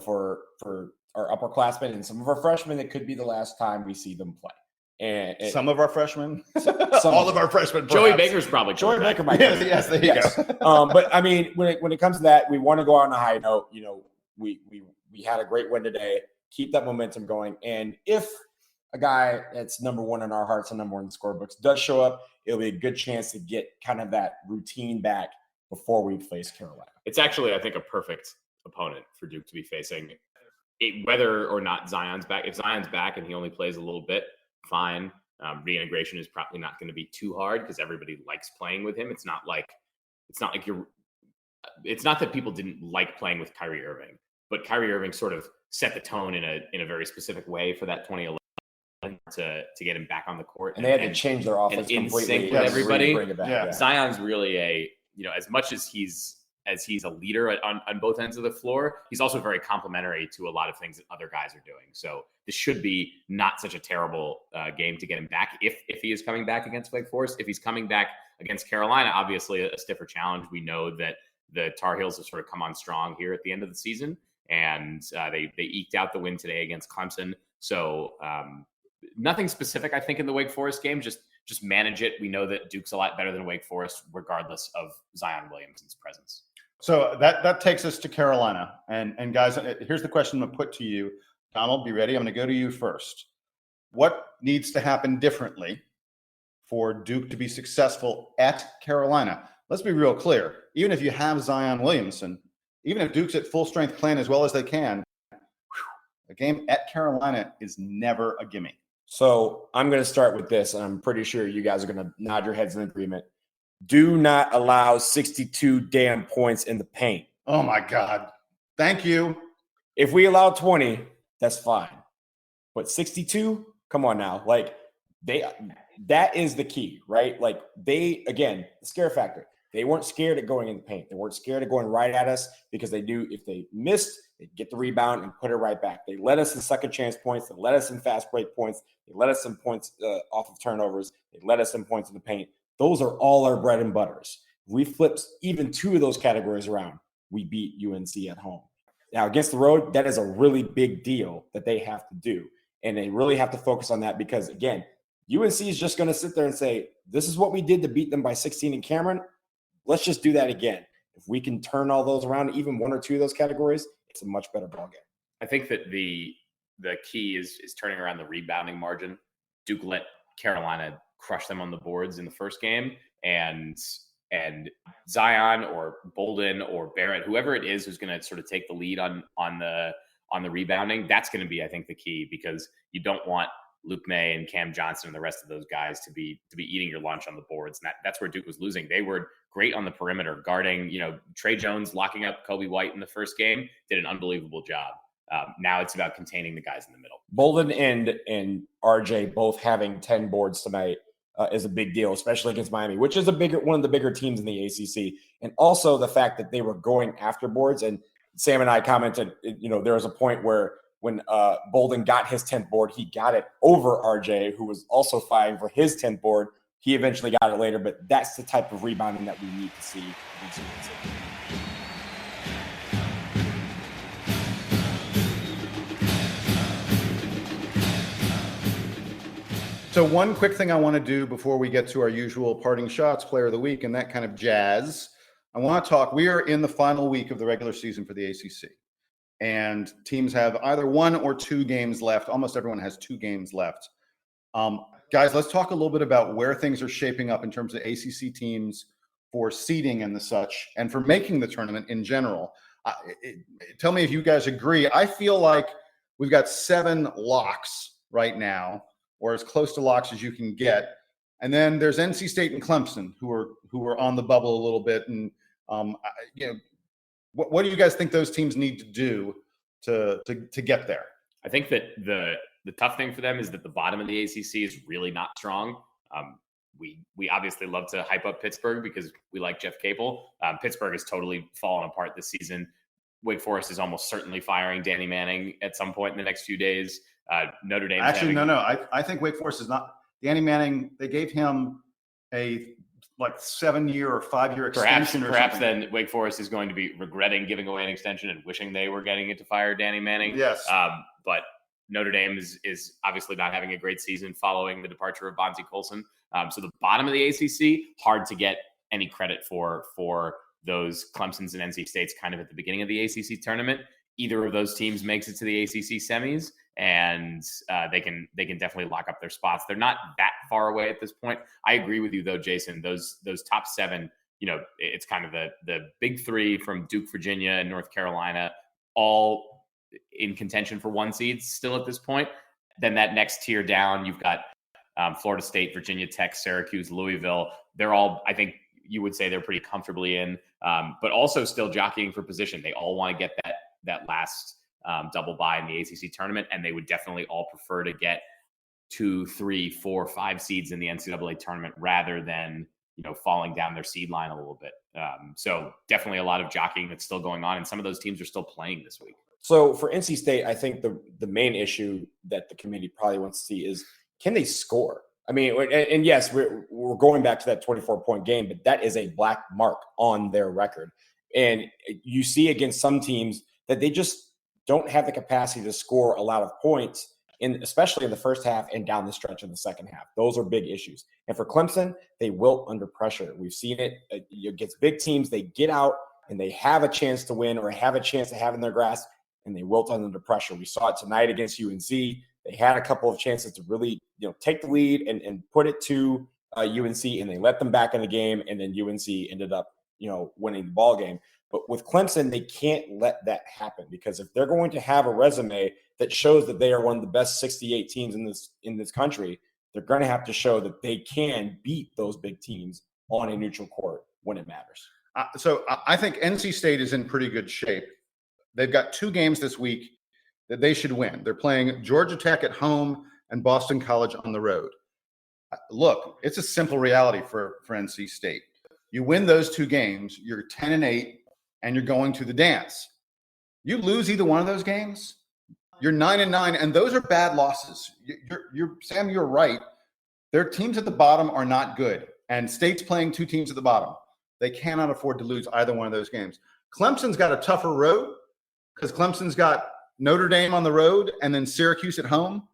for our upperclassmen and some of our freshmen. It could be the last time we see them play. And some of our freshmen, all of our freshmen. Joey Baker's probably Joey Baker might. Yes, there you go. But I mean, when it comes to that, we want to go out on a high note. We had a great win today. Keep that momentum going. And if a guy that's number 1 in our hearts and number 1 in the scorebooks does show up, it'll be a good chance to get kind of that routine back before we face Carolina. It's actually, I think, a perfect opponent for Duke to be facing. Whether or not Zion's back. If Zion's back and he only plays a little bit, fine. Reintegration is probably not going to be too hard because everybody likes playing with him. It's not that people didn't like playing with Kyrie Irving. But Kyrie Irving sort of set the tone in a very specific way for that 2011 to get him back on the court. And they had to change their offense in completely. sync with everybody. Bring it back. Yeah. Zion's really as much as he's a leader on both ends of the floor, he's also very complimentary to a lot of things that other guys are doing. So this should be not such a terrible game to get him back if he is coming back against Wake Forest. If he's coming back against Carolina, obviously a stiffer challenge. We know that the Tar Heels have sort of come on strong here at the end of the season, and they eked out the win today against Clemson. So nothing specific, I think, in the Wake Forest game. Just manage it. We know that Duke's a lot better than Wake Forest, regardless of Zion Williamson's presence. So that takes us to Carolina. And guys, here's the question I'm going to put to you. Donald, be ready. I'm going to go to you first. What needs to happen differently for Duke to be successful at Carolina? Let's be real clear. Even if you have Zion Williamson, even if Duke's at full strength playing as well as they can, a game at Carolina is never a gimme. So I'm going to start with this, and I'm pretty sure you guys are going to nod your heads in agreement. Do not allow 62 damn points in the paint. Oh, my God. Thank you. If we allow 20, that's fine. But 62? Come on now. Like, that is the key, right? Like, again, the scare factor. They weren't scared of going in the paint. They weren't scared of going right at us because they knew if they missed, they'd get the rebound and put it right back. They let us in second chance points. They let us in fast break points. They let us in points off of turnovers. They let us in points in the paint. Those are all our bread and butters. We flipped even two of those categories around. We beat UNC at home. Now, against the road, that is a really big deal that they have to do. And they really have to focus on that because, again, UNC is just going to sit there and say, this is what we did to beat them by 16 in Cameron. Let's just do that again. If we can turn all those around, even one or two of those categories, it's a much better ballgame. I think that the key is turning around the rebounding margin. Duke let Carolina crush them on the boards in the first game, and Zion or Bolden or Barrett, whoever it is who's going to sort of take the lead on the rebounding, that's going to be, I think, the key, because you don't want Luke May and Cam Johnson and the rest of those guys to be eating your lunch on the boards. And that's where Duke was losing. They were great on the perimeter, guarding, Trey Jones, locking up Kobe White in the first game, did an unbelievable job. Now it's about containing the guys in the middle. Bolden and RJ both having 10 boards tonight is a big deal, especially against Miami, which is one of the bigger teams in the ACC. And also the fact that they were going after boards. And Sam and I commented, there was a point where when Bolden got his 10th board, he got it over RJ, who was also fighting for his 10th board. He eventually got it later, but that's the type of rebounding that we need to see against UNC. So one quick thing I want to do before we get to our usual parting shots, player of the week, and that kind of jazz. I want to talk. We are in the final week of the regular season for the ACC. And teams have either 1 or 2 games left. Almost everyone has 2 games left. Guys, let's talk a little bit about where things are shaping up in terms of ACC teams for seeding and the such, and for making the tournament in general. Tell me if you guys agree. I feel like we've got 7 locks right now, or as close to locks as you can get. And then there's NC State and Clemson, who are on the bubble a little bit. And what do you guys think those teams need to do to get there? I think that the tough thing for them is that the bottom of the ACC is really not strong. We obviously love to hype up Pittsburgh because we like Jeff Capel. Pittsburgh has totally fallen apart this season. Wake Forest is almost certainly firing Danny Manning at some point in the next few days. Notre Dame. Actually, no. I think Wake Forest is not. Danny Manning, they gave him a 7-year or 5-year extension. Perhaps then Wake Forest is going to be regretting giving away an extension and wishing they were getting it to fire Danny Manning. Yes. But Notre Dame is obviously not having a great season following the departure of Bonzie Colson. So the bottom of the ACC, hard to get any credit for those Clemsons and NC States kind of at the beginning of the ACC tournament. Either of those teams makes it to the ACC semis, and they can definitely lock up their spots. They're not that far away at this point. I agree with you though, Jason. Those top 7, it's kind of the big 3 from Duke, Virginia, and North Carolina, all in contention for 1 seed still at this point. Then that next tier down, you've got Florida State, Virginia Tech, Syracuse, Louisville. They're all, I think you would say, they're pretty comfortably in, but also still jockeying for position. They all want to get that last double bye in the ACC tournament, and they would definitely all prefer to get 2, 3, 4, 5 seeds in the NCAA tournament rather than falling down their seed line a little bit. So definitely a lot of jockeying that's still going on, and some of those teams are still playing this week. So for NC State, I think the main issue that the committee probably wants to see is, can they score? I mean, and yes, we're going back to that 24-point game, but that is a black mark on their record. And you see against some teams that they just don't have the capacity to score a lot of points, especially in the first half and down the stretch in the second half. Those are big issues. And for Clemson, they wilt under pressure. We've seen it against big teams. They get out and they have a chance to win or have a chance to have in their grasp, and they wilt under pressure. We saw it tonight against UNC. They had a couple of chances to really, take the lead and put it to UNC, and they let them back in the game, and then UNC ended up, winning the ball game. But with Clemson, they can't let that happen, because if they're going to have a resume that shows that they are one of the best 68 teams in this country, they're going to have to show that they can beat those big teams on a neutral court when it matters. So I think NC State is in pretty good shape. They've got 2 games this week that they should win. They're playing Georgia Tech at home and Boston College on the road. Look, it's a simple reality for NC State. You win those 2 games, you're 10-8, and you're going to the dance. You lose either one of those games, you're 9-9, and those are bad losses. Sam, you're right. Their teams at the bottom are not good, and State's playing 2 teams at the bottom. They cannot afford to lose either one of those games. Clemson's got a tougher road because Clemson's got Notre Dame on the road and then Syracuse at home.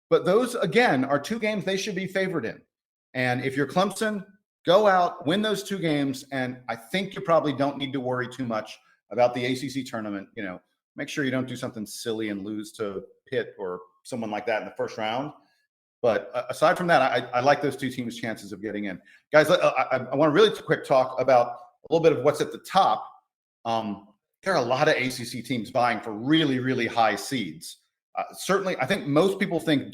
But those, again, are 2 games they should be favored in. And if you're Clemson, go out, win those 2 games, and I think you probably don't need to worry too much about the ACC tournament. Make sure you don't do something silly and lose to Pitt or someone like that in the first round. But aside from that, I like those 2 teams' chances of getting in. Guys, I want to really quick talk about a little bit of what's at the top. There are a lot of ACC teams vying for really, really high seeds. Certainly, I think most people think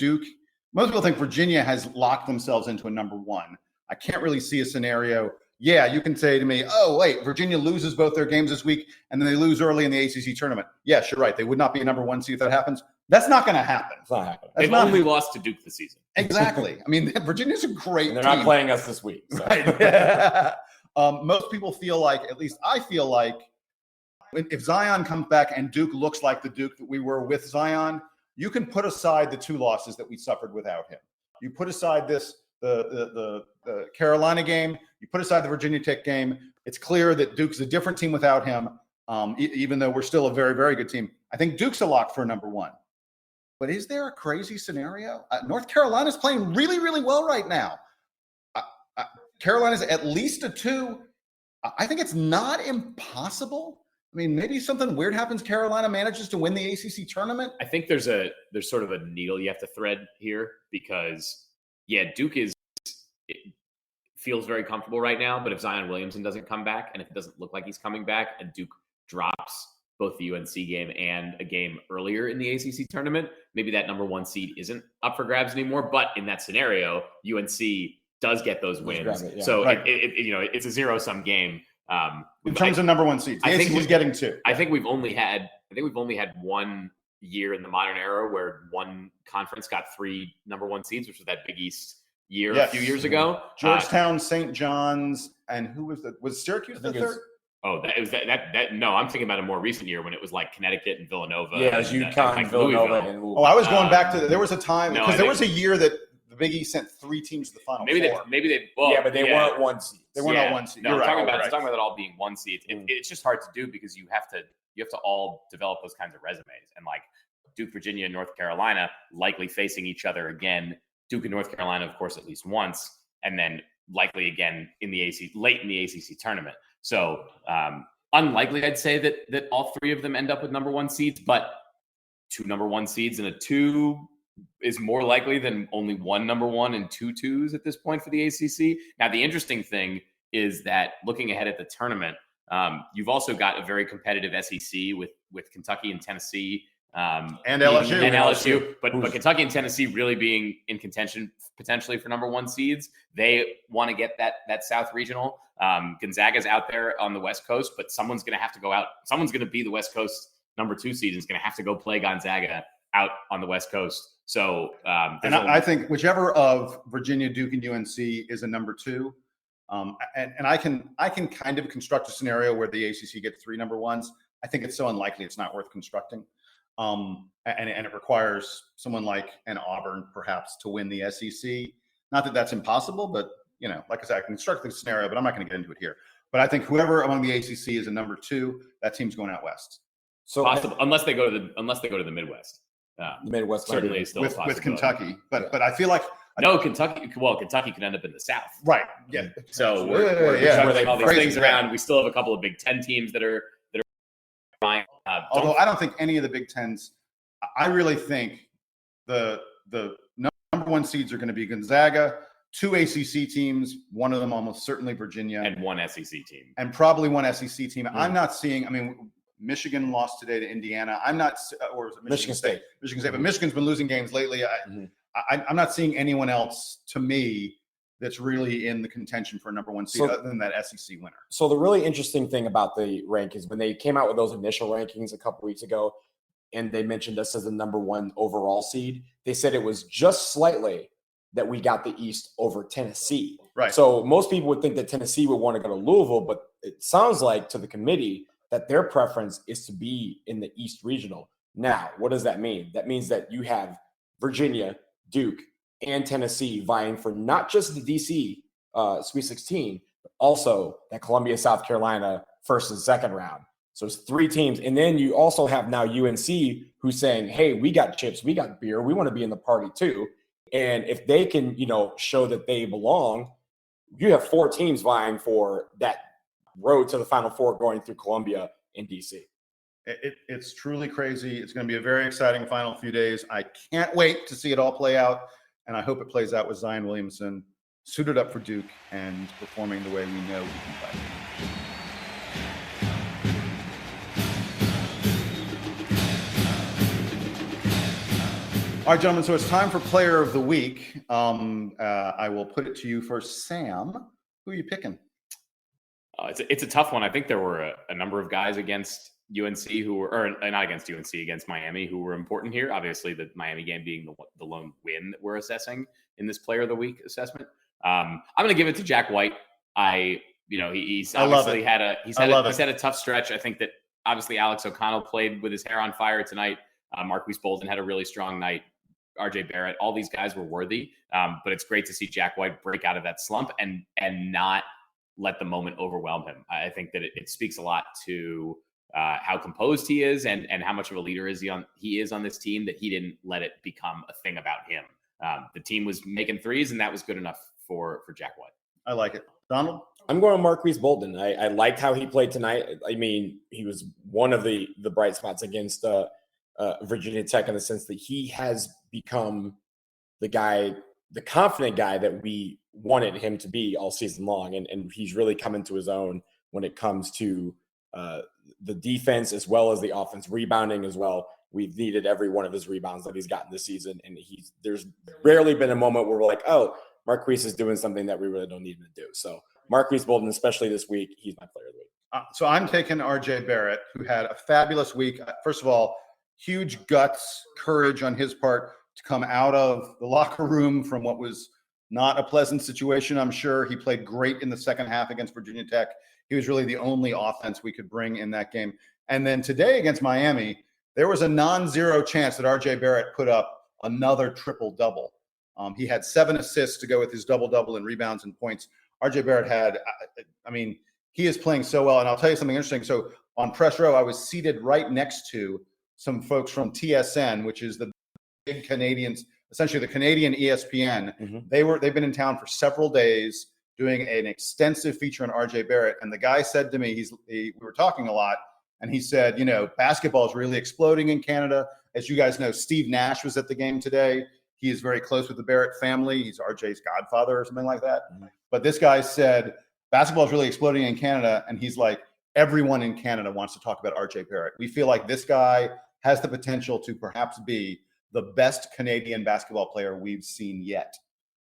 Virginia has locked themselves into a number 1. I can't really see a scenario. Yeah, you can say to me, oh, wait, Virginia loses both their games this week, and then they lose early in the ACC tournament. Yes, you're right. They would not be a number 1 seed if that happens. That's not going to happen. It's not happening. They've only lost to Duke this season. Exactly. I mean, Virginia's a great and they're team. not playing us this week. So. Right. Most people feel like, at least I feel like, if Zion comes back and Duke looks like the Duke that we were with Zion, you can put aside the 2 losses that we suffered without him. You put aside the Carolina game. You put aside the Virginia Tech game. It's clear that Duke's a different team without him, even though we're still a very, very good team. I think Duke's a lock for a number 1. But is there a crazy scenario? North Carolina's playing really, really well right now. Carolina's at least a 2. I think it's not impossible. I mean, maybe something weird happens. Carolina manages to win the ACC tournament. I think there's sort of a needle you have to thread here because, Duke feels very comfortable right now. But if Zion Williamson doesn't come back, and if it doesn't look like he's coming back, and Duke drops both the UNC game and a game earlier in the ACC tournament, maybe that number 1 seed isn't up for grabs anymore. But in that scenario, UNC does get those wins. So right. It's a 0-sum game. In terms of number 1 seeds, I think he's getting 2. I think we've only had 1 year in the modern era where one conference got 3 number 1 seeds, which was that Big East year a few years ago. Georgetown, St. John's, and who was that? Was Syracuse the third? Oh, that no, I'm thinking about a more recent year when it was like Connecticut and Villanova. Yeah, as UConn, Villanova. I was going back to there was a time because there was a year that the Big East sent 3 teams to the Final Four. But they weren't 1 seed. They were not 1 seed. No, I'm talking about it all being 1 seed. It's just hard to do because you have to all develop those kinds of resumes. And like Duke, Virginia, and North Carolina likely facing each other again. Duke and North Carolina, of course, at least once, and then likely again in the late in the ACC tournament. So unlikely, I'd say that all 3 of them end up with number 1 seeds, but 2 number 1 seeds and a 2 is more likely than only 1 number 1 and 2 2s at this point for the ACC. Now, the interesting thing is that looking ahead at the tournament, you've also got a very competitive SEC with Kentucky and Tennessee. And LSU. But Kentucky and Tennessee really being in contention potentially for number 1 seeds. They want to get that South Regional. Gonzaga's out there on the West Coast, but someone's going to have to go out. Someone's going to be the West Coast number 2 seed and is going to have to go play Gonzaga out on the West Coast. So, I think whichever of Virginia, Duke, and UNC is a number 2. And I can kind of construct a scenario where the ACC gets 3 number 1s. I think it's so unlikely it's not worth constructing. And it requires someone like an Auburn perhaps to win the SEC. Not that that's impossible, but like I said, I can construct the scenario, but I'm not going to get into it here. But I think whoever among the ACC is a number 2, that team's going out west. So possible, unless they go to the Midwest. The Midwest certainly is still with Kentucky, but I feel like Kentucky. Well, Kentucky could end up in the South, right? Yeah. So we're all these things around. We still have a couple of Big Ten teams that are fine. Although I don't think any of the Big Tens. I really think the number 1 seeds are going to be Gonzaga, 2 ACC teams, one of them almost certainly Virginia, and 1 SEC team, and probably 1 SEC team. I'm not seeing. I mean, Michigan lost today to Indiana. I'm not, or was it Michigan State? Michigan State, but Michigan's been losing games lately. I'm not seeing anyone else, to me, that's really in the contention for a number 1 seed other than that SEC winner. So the really interesting thing about the rankings, when they came out with those initial rankings a couple weeks ago, and they mentioned us as the number 1 overall seed, they said it was just slightly that we got the East over Tennessee. Right. So most people would think that Tennessee would want to go to Louisville, but it sounds like to the committee that their preference is to be in the East Regional. Now, what does that mean? That means that you have Virginia, Duke, and Tennessee vying for not just the DC Sweet 16, but also that Columbia, South Carolina first and second round. So it's 3 teams. And then you also have now UNC who's saying, hey, we got chips, we got beer, we want to be in the party too. And if they can, show that they belong, you have 4 teams vying for that road to the Final Four going through Columbia and DC. It's truly crazy. It's going to be a very exciting final few days. I can't wait to see it all play out, and I hope it plays out with Zion Williamson suited up for Duke and performing the way we know he can play. All right, gentlemen, so it's time for Player of the Week. I will put it to you first. Sam, who are you picking? It's a tough one. I think there were a number of guys against UNC who were, or not against UNC, against Miami, who were important here. Obviously, the Miami game being the lone win that we're assessing in this Player of the Week assessment. I'm going to give it to Jack White. He's obviously had a tough stretch. I think that obviously Alex O'Connell played with his hair on fire tonight. Marquise Bolden had a really strong night. RJ Barrett, all these guys were worthy. But it's great to see Jack White break out of that slump and not let the moment overwhelm him. I think that it speaks a lot to how composed he is and how much of a leader he is on this team, that he didn't let it become a thing about him. The team was making threes, and that was good enough for Jack White. I like it. Donald? I'm going Marquise Bolden. I liked how he played tonight. I mean, he was one of the bright spots against Virginia Tech in the sense that he has become the confident guy that we wanted him to be all season long. And he's really come into his own when it comes to the defense as well as the offense, rebounding as well. We've needed every one of his rebounds that he's gotten this season. And there's rarely been a moment where we're like, oh, Marquise is doing something that we really don't need him to do. So Marquise Bolden, especially this week, he's my player of the week. So I'm taking RJ Barrett, who had a fabulous week. First of all, huge guts, courage on his part to come out of the locker room from what was not a pleasant situation. I'm sure he played great in the second half against Virginia Tech. He was really the only offense we could bring in that game. And then today against Miami, there was a non-zero chance that RJ Barrett put up another triple-double. He had 7 assists to go with his double-double in rebounds and points. RJ Barrett had, he is playing so well. And I'll tell you something interesting. So on press row, I was seated right next to some folks from TSN, which is the big Canadians, essentially the Canadian ESPN. Mm-hmm. They've been in town for several days doing an extensive feature on RJ Barrett. And the guy said to me, we were talking a lot, and he said, basketball is really exploding in Canada. As you guys know, Steve Nash was at the game today. He is very close with the Barrett family. He's RJ's godfather or something like that. Mm-hmm. But this guy said, basketball is really exploding in Canada. And he's like, everyone in Canada wants to talk about RJ Barrett. We feel like this guy has the potential to perhaps be the best Canadian basketball player we've seen yet,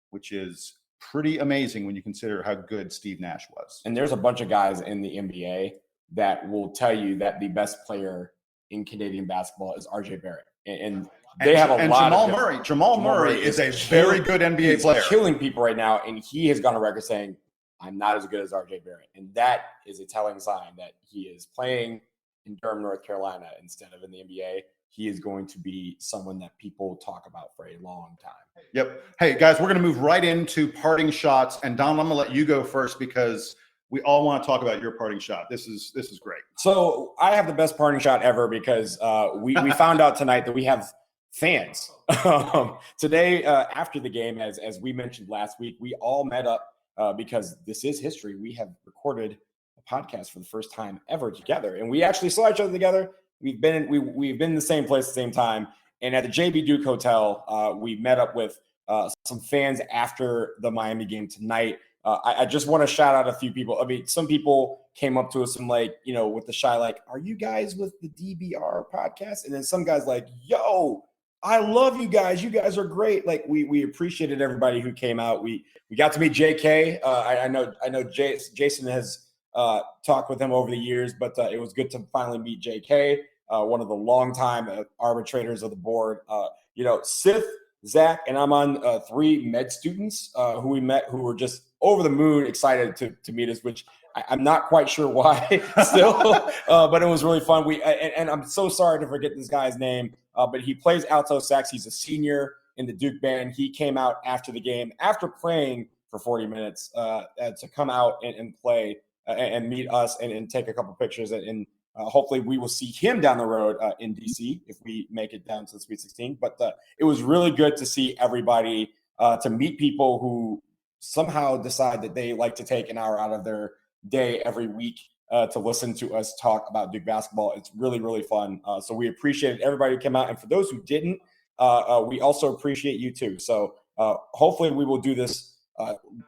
which is pretty amazing when you consider how good Steve Nash was. And there's a bunch of guys in the NBA that will tell you that the best player in Canadian basketball is RJ Barrett. And they have a lot Jamal of Murray. Jamal Murray is a very good NBA player. He's killing people right now, and he has gone on record saying, I'm not as good as RJ Barrett. And that is a telling sign that he is playing in Durham, North Carolina instead of in the NBA. he is going to be someone that people talk about for a long time. Yep. Hey, guys, we're going to move right into parting shots. And Don, I'm going to let you go first because we all want to talk about your parting shot. This is great. So I have the best parting shot ever because we found out tonight that we have fans. Today, after the game, as we mentioned last week, we all met up because this is history. We have recorded a podcast for the first time ever together, and we actually saw each other together. We've been in the same place at the same time, and at the JB Duke Hotel, we met up with some fans after the Miami game tonight. I just want to shout out a few people. I mean, some people came up to us and with the shy, are you guys with the DBR podcast? And then some guys yo, I love you guys. You guys are great. We appreciated everybody who came out. We got to meet JK. I know Jason has talked with him over the years, but it was good to finally meet JK, one of the longtime arbitrators of the board. Sith, Zach, and I'm on 3 med students who we met who were just over the moon excited to meet us, which I'm not quite sure why still, but it was really fun. And I'm so sorry to forget this guy's name, but he plays alto sax. He's a senior in the Duke band. He came out after the game, after playing for 40 minutes, to come out and play and meet us and take a couple pictures. And hopefully we will see him down the road in DC if we make it down to the Sweet 16. But it was really good to see everybody, to meet people who somehow decide that they like to take an hour out of their day every week to listen to us talk about Duke basketball. It's really, really fun. So we appreciate everybody who came out. And for those who didn't, we also appreciate you too. So hopefully we will do this,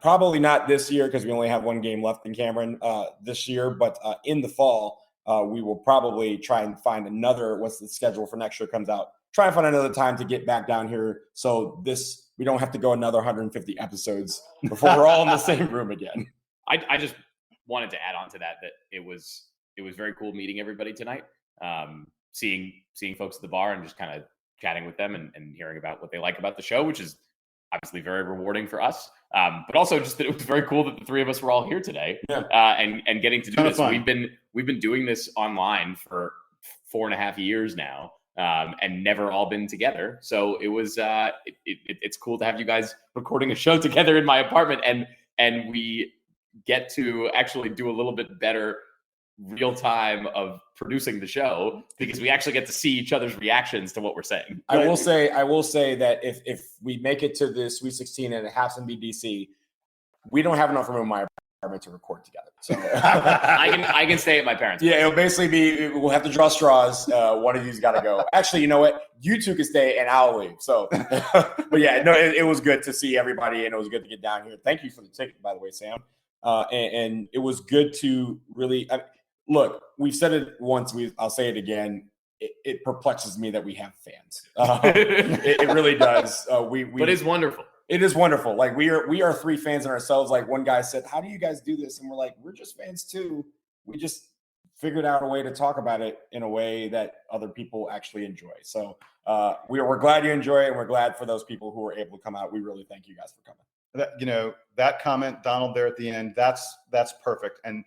probably not this year because we only have 1 game left in Cameron this year, but in the fall, we will probably try and find another, once the schedule for next year comes out, try and find another time to get back down here. So we don't have to go another 150 episodes before we're all in the same room again. I just wanted to add on to that it was very cool meeting everybody tonight, seeing folks at the bar and just kind of chatting with them and hearing about what they like about the show, which is obviously very rewarding for us. But also just that it was very cool that the 3 of us were all here today, and getting to do this. We've been doing this online for 4.5 years now, and never all been together. So it was it's cool to have you guys recording a show together in my apartment, and we get to actually do a little bit better real time of producing the show because we actually get to see each other's reactions to what we're saying. I will say that if we make it to the Sweet 16 and it has to be DC, we don't have enough room in my apartment to record together. So I can stay at my parents' place. Yeah, it'll basically be, we'll have to draw straws. One of you's got to go. Actually, you know what? You 2 can stay and I'll leave. So, but yeah, no, it was good to see everybody and it was good to get down here. Thank you for the ticket, by the way, Sam. And it was good to really look. We've said it once. I'll say it again. It perplexes me that we have fans. It really does. But it's wonderful. It is wonderful. We are 3 fans in ourselves. One guy said, "How do you guys do this?" And we're like, "We're just fans too. We just figured out a way to talk about it in a way that other people actually enjoy." So we're glad you enjoy it, and we're glad for those people who were able to come out. We really thank you guys for coming. That comment, Donald, there at the end, that's perfect. And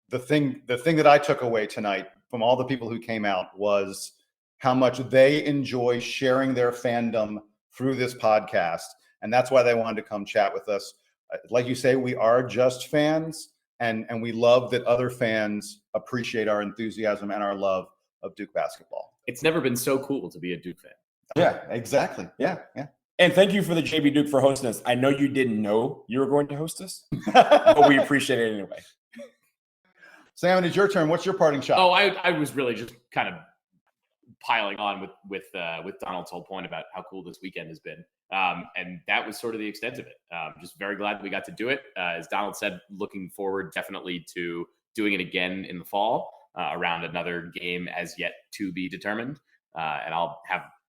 the thing that I took away tonight from all the people who came out was how much they enjoy sharing their fandom through this podcast. And that's why they wanted to come chat with us. Like you say, we are just fans, and we love that other fans appreciate our enthusiasm and our love of Duke basketball. It's never been so cool to be a Duke fan. Yeah, exactly. Yeah. And thank you for the JB Duke for hosting us. I know you didn't know you were going to host us, but we appreciate it anyway. Sam, it's your turn. What's your parting shot? Oh, I was really just kind of piling on with Donald's whole point about how cool this weekend has been. And that was sort of the extent of it. Just very glad that we got to do it. As Donald said, looking forward definitely to doing it again in the fall around another game as yet to be determined. And I'll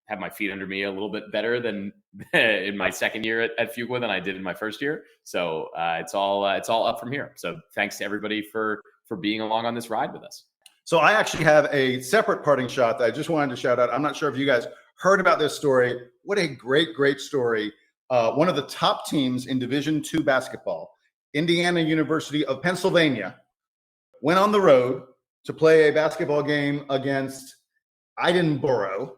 have my feet under me a little bit better than in my second year at Fuqua than I did in my first year. So it's all up from here. So thanks to everybody for being along on this ride with us. So I actually have a separate parting shot that I just wanted to shout out. I'm not sure if you guys heard about this story. What a great story. One of the top teams in Division II basketball, Indiana University of Pennsylvania, went on the road to play a basketball game against Edinburgh,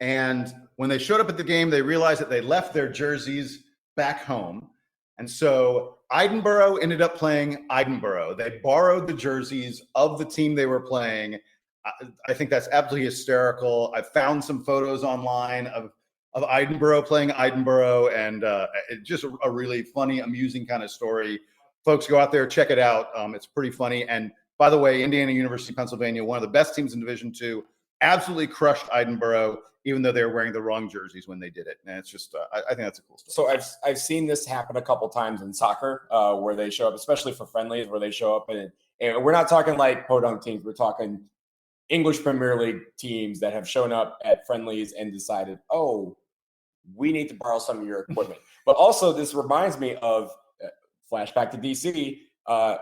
And when they showed up at the game, they realized that they left their jerseys back home. And so Edinburgh ended up playing Edinburgh. They borrowed the jerseys of the team they were playing. I think that's absolutely hysterical. I found some photos online of Edinburgh playing Edinburgh, and it's just a really funny, amusing kind of story. Folks, go out there, check it out. It's pretty funny. And by the way, Indiana University, Pennsylvania, one of the best teams in Division II, absolutely crushed Edinburgh, even though they were wearing the wrong jerseys when they did it. And it's just, I think that's a cool story. So I've seen this happen a couple times in soccer where they show up, especially for friendlies, where they show up and we're not talking like podunk teams. We're talking English Premier League teams that have shown up at friendlies and decided, oh, we need to borrow some of your equipment. But also this reminds me of flashback to DC.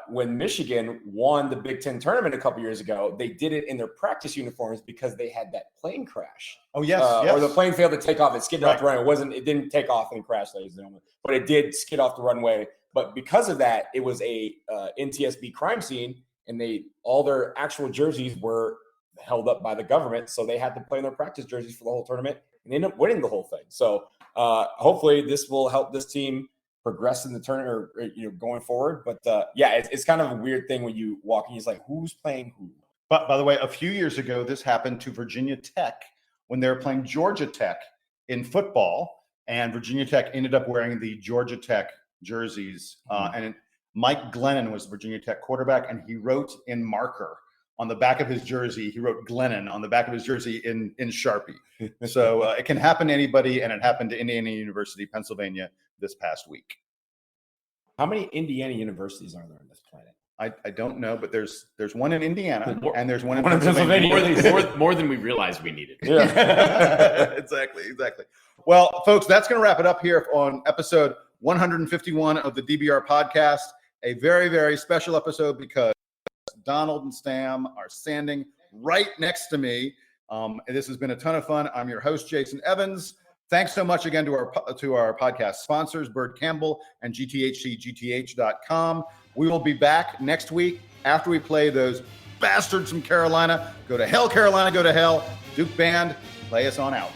When Michigan won the Big Ten tournament a couple years ago, they did it in their practice uniforms because they had that plane crash. Oh, yes. Or the plane failed to take off. It skidded off the runway. It didn't take off and crash, ladies and gentlemen, but it did skid off the runway. But because of that, it was a NTSB crime scene, and all their actual jerseys were held up by the government, so they had to play in their practice jerseys for the whole tournament, and they ended up winning the whole thing. So hopefully this will help this team progress in the tournament, or going forward. But it's kind of a weird thing when you walk in, it's like, who's playing who? But by the way, a few years ago, this happened to Virginia Tech when they were playing Georgia Tech in football, and Virginia Tech ended up wearing the Georgia Tech jerseys. And Mike Glennon was the Virginia Tech quarterback, and he wrote in marker on the back of his jersey, he wrote Glennon on the back of his jersey in Sharpie. So it can happen to anybody, and it happened to Indiana University, Pennsylvania this past week. How many Indiana universities are there on this planet? I don't know, but there's one in Indiana, and there's one in Pennsylvania. More than we realized we needed. Yeah, exactly. Well, folks, that's going to wrap it up here on episode 151 of the DBR Podcast. A very, very special episode because Donald and Stam are standing right next to me. This has been a ton of fun. I'm your host, Jason Evans. Thanks so much again to our podcast sponsors, Bird Campbell and GTHCGTH.com. We will be back next week after we play those bastards from Carolina. Go to hell, Carolina, go to hell. Duke Band, play us on out.